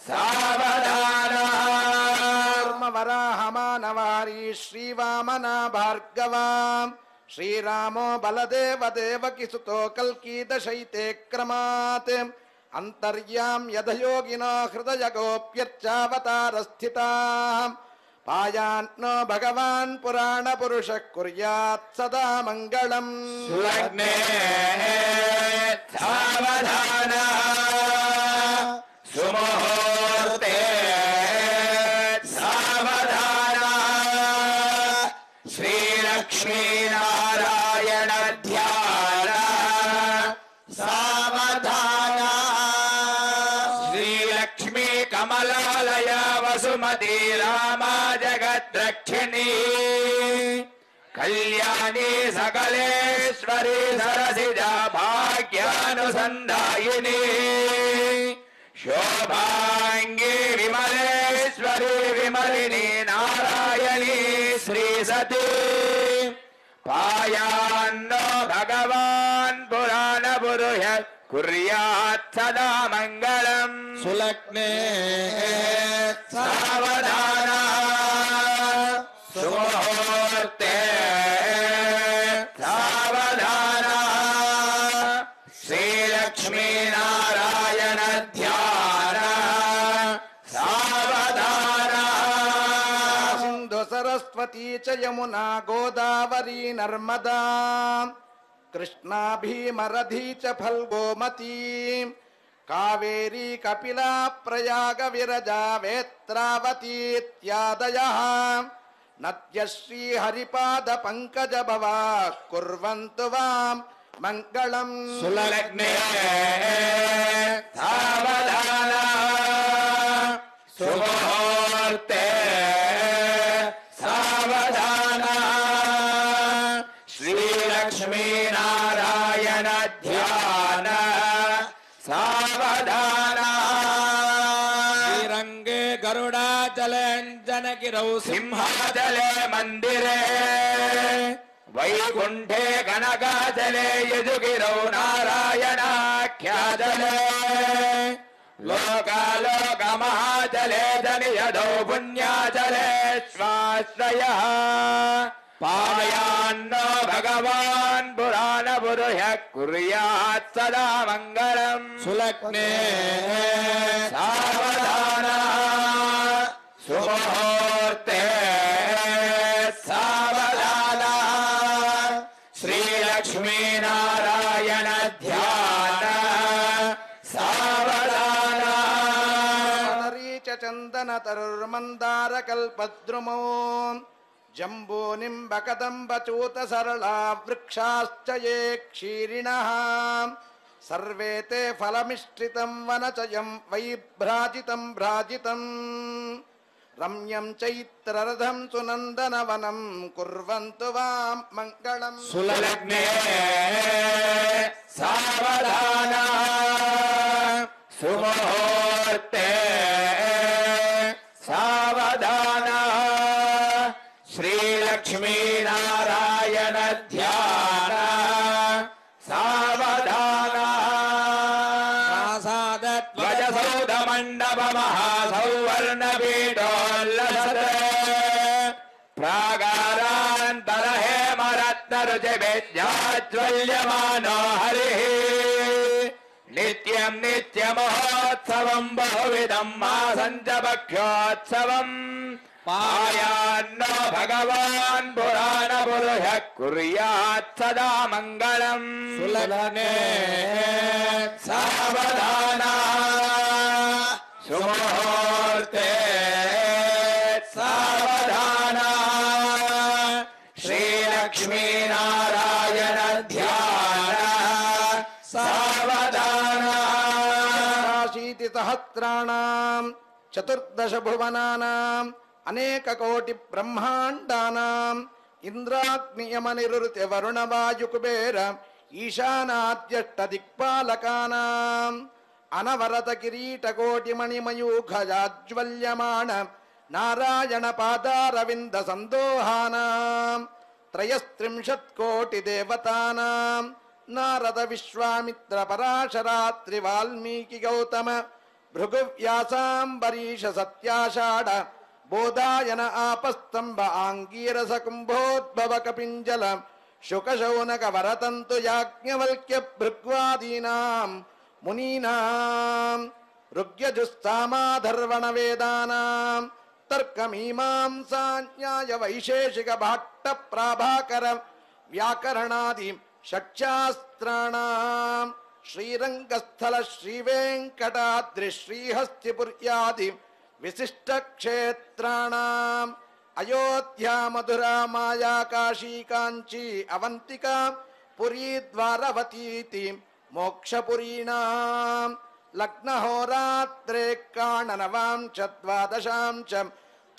सावधान वराहमानवारी श्रीवामना भार्गवाम् श्रीरामो बलदेव देवकिसुतो कल्कीदशैते क्रमात् अन्तर्यां यदयोगिनो हृदयगोप्यर्चावतारस्थिताम् पायान्नो भगवान् पुराणपुरुषः कुर्यात् सदा मङ्गलम् सुलग्ने सावधान सुमुहूर्ते सावधान श्रीलक्ष्मी नारायण ध्यान सावधान श्रीलक्ष्मी कमलालया वसुमती रामा जगद्रक्षिणी कल्याणी सकलेश्वरी सरसिजा भाग्यानुसंधायिनी शोभांगी विमलेश्वरी विमलिनी नारायणी श्री सती पायान्नो भगवान् पुराण पुरुष कुर्यात् सदा मंगलम् सुलग्ने सावधान सुमुहूर्ते सावधान श्रीलक्ष्मी नारायण ध्यान सावधान सिंधु सरस्वती च यमुना गोदावरी नर्मदा कृष्णा भीमरधी च फल्गोमती कावेरी कपिला प्रयाग विरजा वेत्रावती इत्यादयः नद्यश्री हरिपाद पंकज भवा कुर्वन्तु वां मंगलम् सुलग्ने सावधान सुमुहूर्ते सावधान श्रीलक्ष्मी नारायण ध्यान सावधान श्रीरंगे गरुडाचले अंजनगिरौ सिंहाचले मंदिरे वैकुंठे कनकाचले यजुगिरौ नारायणाख्याचले लोकालोकमहाचले जनियदौ पुण्याचले स्वाश्रयः पायान्नो भगवान् पुराण पुरुष कुर्यात् सदा मंगलम् सुलग्ने सावधान सुमुहूर्ते सावधान श्रीलक्ष्मी नारायण ध्यान सावधान चंदन तरुर्मंदार कल्पद्रुमो जम्बो निम्बकदम्ब चूत सरला वृक्षाश्च ये क्षीरिणः सर्वे ते फलमिश्रितं वनचयं वैभ्राजितं भ्राजितं रम्यं चैत्ररथं सुनन्दनवनं कुर्वन्तु वां मङ्गलम् सुलग्ने सावधान सुमुहूर्ते सावधान श्रीलक्ष्मी नारायण ध्यान सावधान प्रासादध्वज सौध मंडप महासौवर्ण पीठोल्लसत् प्रागारान्तर हेमरत्न रुचि विद्याज्वल्यमानो हरिः नित्यं नित्यमहोत्सवं बहुविधं मासञ्च पक्षोत्सवम् पायान्नो भगवान् पुराण पुरुष कुर्यात् सदा मंगलम् सुलग्ने सावधान सुमुहूर्ते सावधान श्रीलक्ष्मी नारायण ध्यान सावधान सहस्राणां चतुर्दश भुवनानां अनेक कोटि ब्रह्मांडानां इंद्राग्नियमनिरुत्य वरुण वायु कुबेर ईशानाद्यष्ट दिक्पालकानां अनवरत किरीट कोटि मणिमयूखजाज्वल्यमाण नारायण पादारविंद संदोहानां त्रयस्त्रिंशत् कोटि देवतानां नारद विश्वामित्र पराशरात्रि वाल्मीकि गौतम भृगुव्यासाम्बरीश सत्याषाढ बोधायन आपस्तंभ आंगीरस कुंभोद्भव कपिंजल शुकशौनक वरतंतु याज्ञवल्क्य भृग्वादीनां मुनीनां ऋग्यजुस्सामाधर्वण वेदानां तर्कमीमांसा न्याय वैशेषिक भाट्ट प्राभाकर व्याकरणादि षट्शास्त्राणां श्रीरंगस्थल श्रीवेंकटाद्रि श्रीहस्तिपुर्यादि विशिष्ट क्षेत्राणां अयोध्या मधुरा माया काशी कांची अवंतिका पुरी द्वारवतीति मोक्षपुरीणां लग्नहोरात्रे काणनवां च द्वादशां च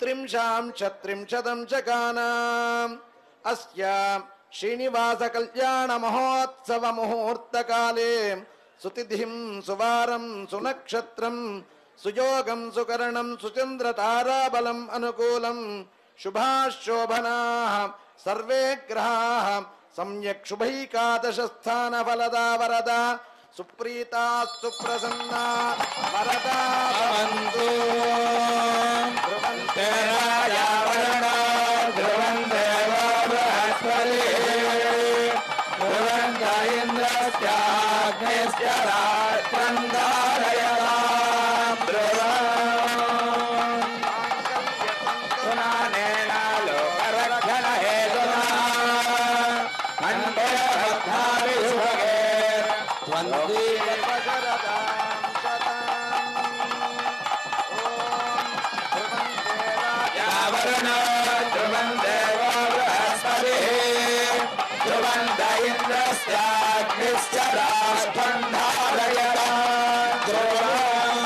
त्रिंशां च त्रिंशतं च कानां అస్య శ్రీనివాస కళ్యాణ మహోత్సవ ముహూర్తకాలే సుతిథిం సువారం సునక్షత్రం సుయోగం సుకరణం సుచంద్ర తారాబలం అనుకూలం శుభాశోభనాః సర్వే గ్రహాః సమ్యక్ శుభైకాదశ స్థాన ఫలదా వరదా సుప్రీతా సుప్రసన్నా వరదా భవంతు. ధ్రువంతే రాజా వరుణో ధ్రువం దేవో బృహస్పతిః ధ్రువంత ఇంద్రస్యాగ్నిశ్చ రాష్ట్రం ధారయతాం ధ్రువం. సునానేన లోకరక్షణ హేతునా ఖండే భక్తాభిషుభగే వందే వశరదాం శతం. ఓం ధ్రువంతే రాజా వరుణో ధ్రువం దేవో బృహస్పతిః ధ్రువంత ఇంద్రస్యాగ్నిశ్చ రాష్ట్రం ధారయతాం ధ్రువం.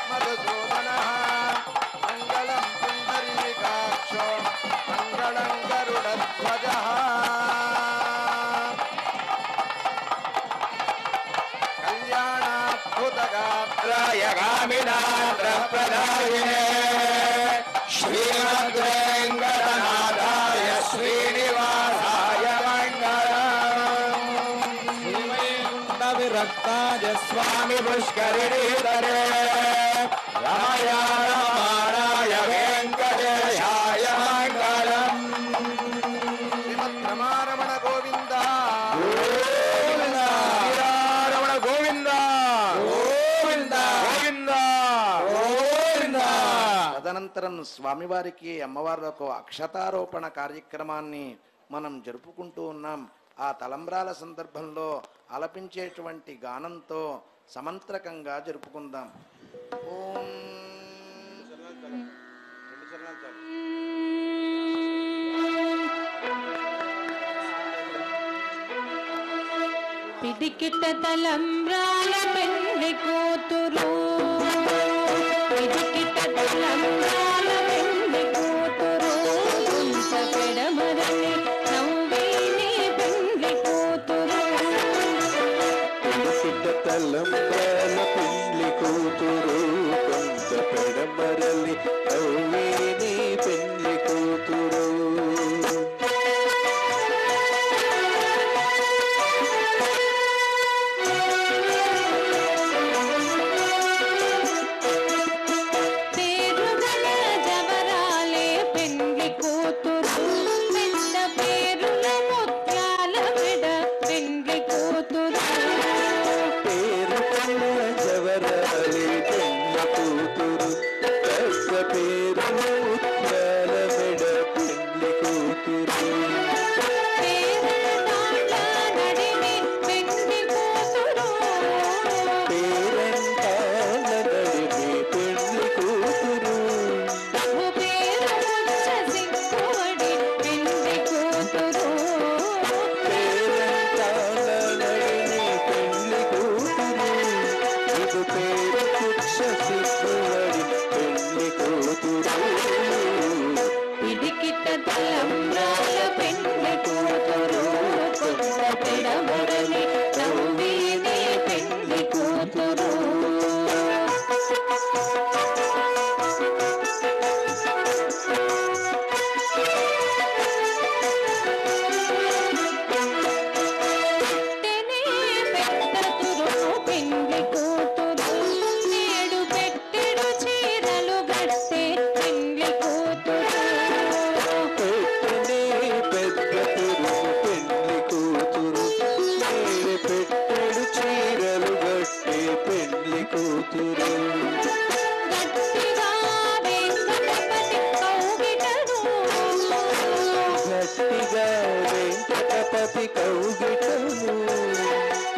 మధుసూదనః మంగళం పుండరీకాక్షో మంగళం గరుడధ్వజః కళ్యాణాద్భుతగాత్రాయ గామినాత్రప్రదాయినే శ్రీమద్వేంకటనాథాయ శ్రీనివాసాయ మంగళం. శ్రీవైకుంఠ విరక్తాయ స్వామి పుష్కరిణీధరే రమయా రమాణాయ వెంకటేశాయ మంగళం. శ్రీమద్రమారమణ గోవింద గోవింద రమణ గోవింద గోవింద గోవింద గోవింద. తదనంతరం స్వామివారికి అమ్మవారికి అక్షతారోపణ కార్యక్రమాన్ని మనం జరుపుకుంటూ ఉన్నాం. ఆ తలంబ్రాల సందర్భంలో ఆలపించేటువంటి గానంతో సమంత్రకంగా జరుపుకుందాం. ఓం పిడికిట తలంబ్రాల పెళ్లి కూతురు పిడికిట తలంబ్రాల పెళ్లి కూతురు గుంట పెడమరని నవ్వేని పెళ్లి కూతురు పిడికిట తలంబ్రాల పెళ్లి కూతురు కొంత పెడమరలి నవ్వేని పెళ్లి కూతురు పేరుగల జవరాలే పెళ్లి కూతురు పెద్ద పేరుల ముత్యాల మెడ పెళ్లి కూతురు పేరు కల్ల జవరాలి పెళ్లి కూతురు పెద్ద పేరు ముత్యాల మెడ పెళ్లి కూతురు పేరుల తాళ్ళ నడిమి పెళ్లి కూతురు పేరంటాల నడిమి పెళ్లి కూతురు ఓ పేరు ముచ్చ సిక్కువడి పెళ్లి కూతురు పేరంటాల నడిమి పెళ్లి కూతురు ఇది పేరు కుక్ష సిగ్గువడి పెళ్లి కూతురు పిడికిట తలంబ్రాల పెళ్లి కూతురు కొంత పెడమరలి నవ్వేని పెళ్లి కూతురు పెట్టెనే పెట్టతురు పెళ్లి కూతురు నేడు పెట్టెడు చీరలు గట్టే పెళ్లి కూతురు పెట్టనే పెద్ద పెరుగు పెళ్లి కూతురు నేడు పెట్టెడు చీరలు గట్టే పెళ్లి కూతురు గట్టిగా వెంకటపతి కౌగిటను గట్టిగా వెంకటపతి కౌగిటను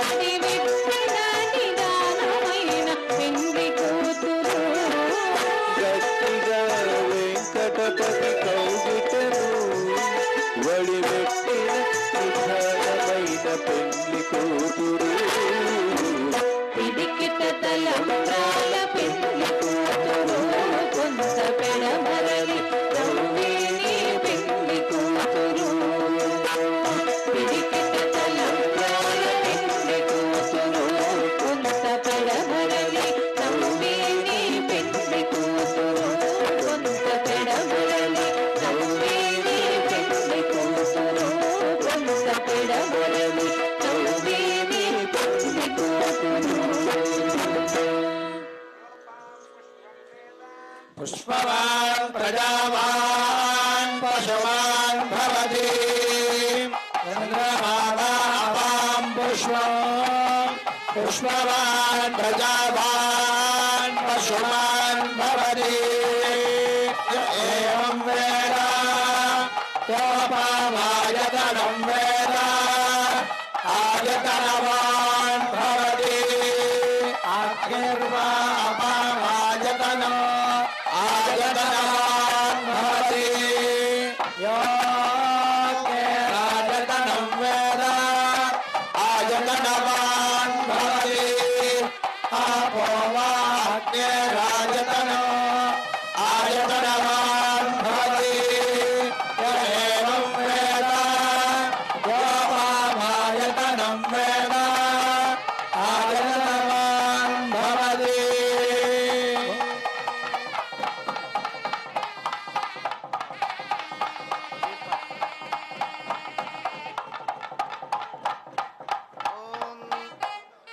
అది వెట్టిన నిదానమైన పెళ్లి కూతురు గట్టిగా వెంకటపతి కౌగిటను వడివెట్టిన నిధానమైన పెళ్లి కూతురు పిడికిట తలంబ్రాల పెళ్లి కూతురు కొంత పెడమరలి प्रजावान् पशुमान् भवति चन्द्रमावां पुष्पवान् प्रजावान् पशुमान् भवति एवं वेद योपामायतनं वेद आयतनवान् भवति आज्ञर्वा अपामायतनो आयतनवान् भवति योऽज्ञरायतनं वेद आयतनवान् भवति आपो वा अज्ञरायतनो आयतनवान् भवति एवं वेद योपामायतनं वेद आयतनवान् भवति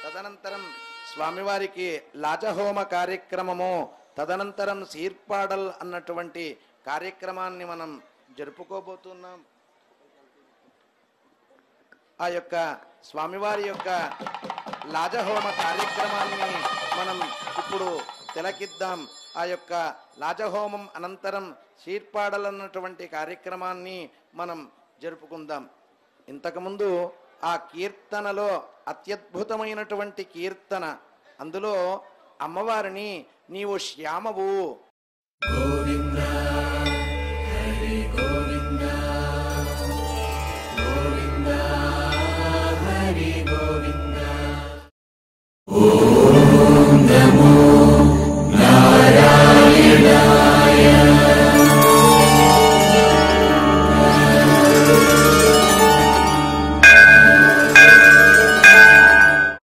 తదనంతరం స్వామివారికి లాజహోమ కార్యక్రమము, తదనంతరం సీర్పాడల్ అన్నటువంటి కార్యక్రమాన్ని మనం జరుపుకోబోతున్నాం. ఆ యొక్క స్వామివారి యొక్క లాజహోమ కార్యక్రమాన్ని మనం ఇప్పుడు తిలకిద్దాం. ఆ యొక్క లాజహోమం అనంతరం సీర్పాడల్ అన్నటువంటి కార్యక్రమాన్ని మనం జరుపుకుందాం. ఇంతకుముందు ఆ కీర్తనలో అత్యద్భుతమైనటువంటి కీర్తన, అందులో అమ్మవారిని నీవు శ్యామవు నమో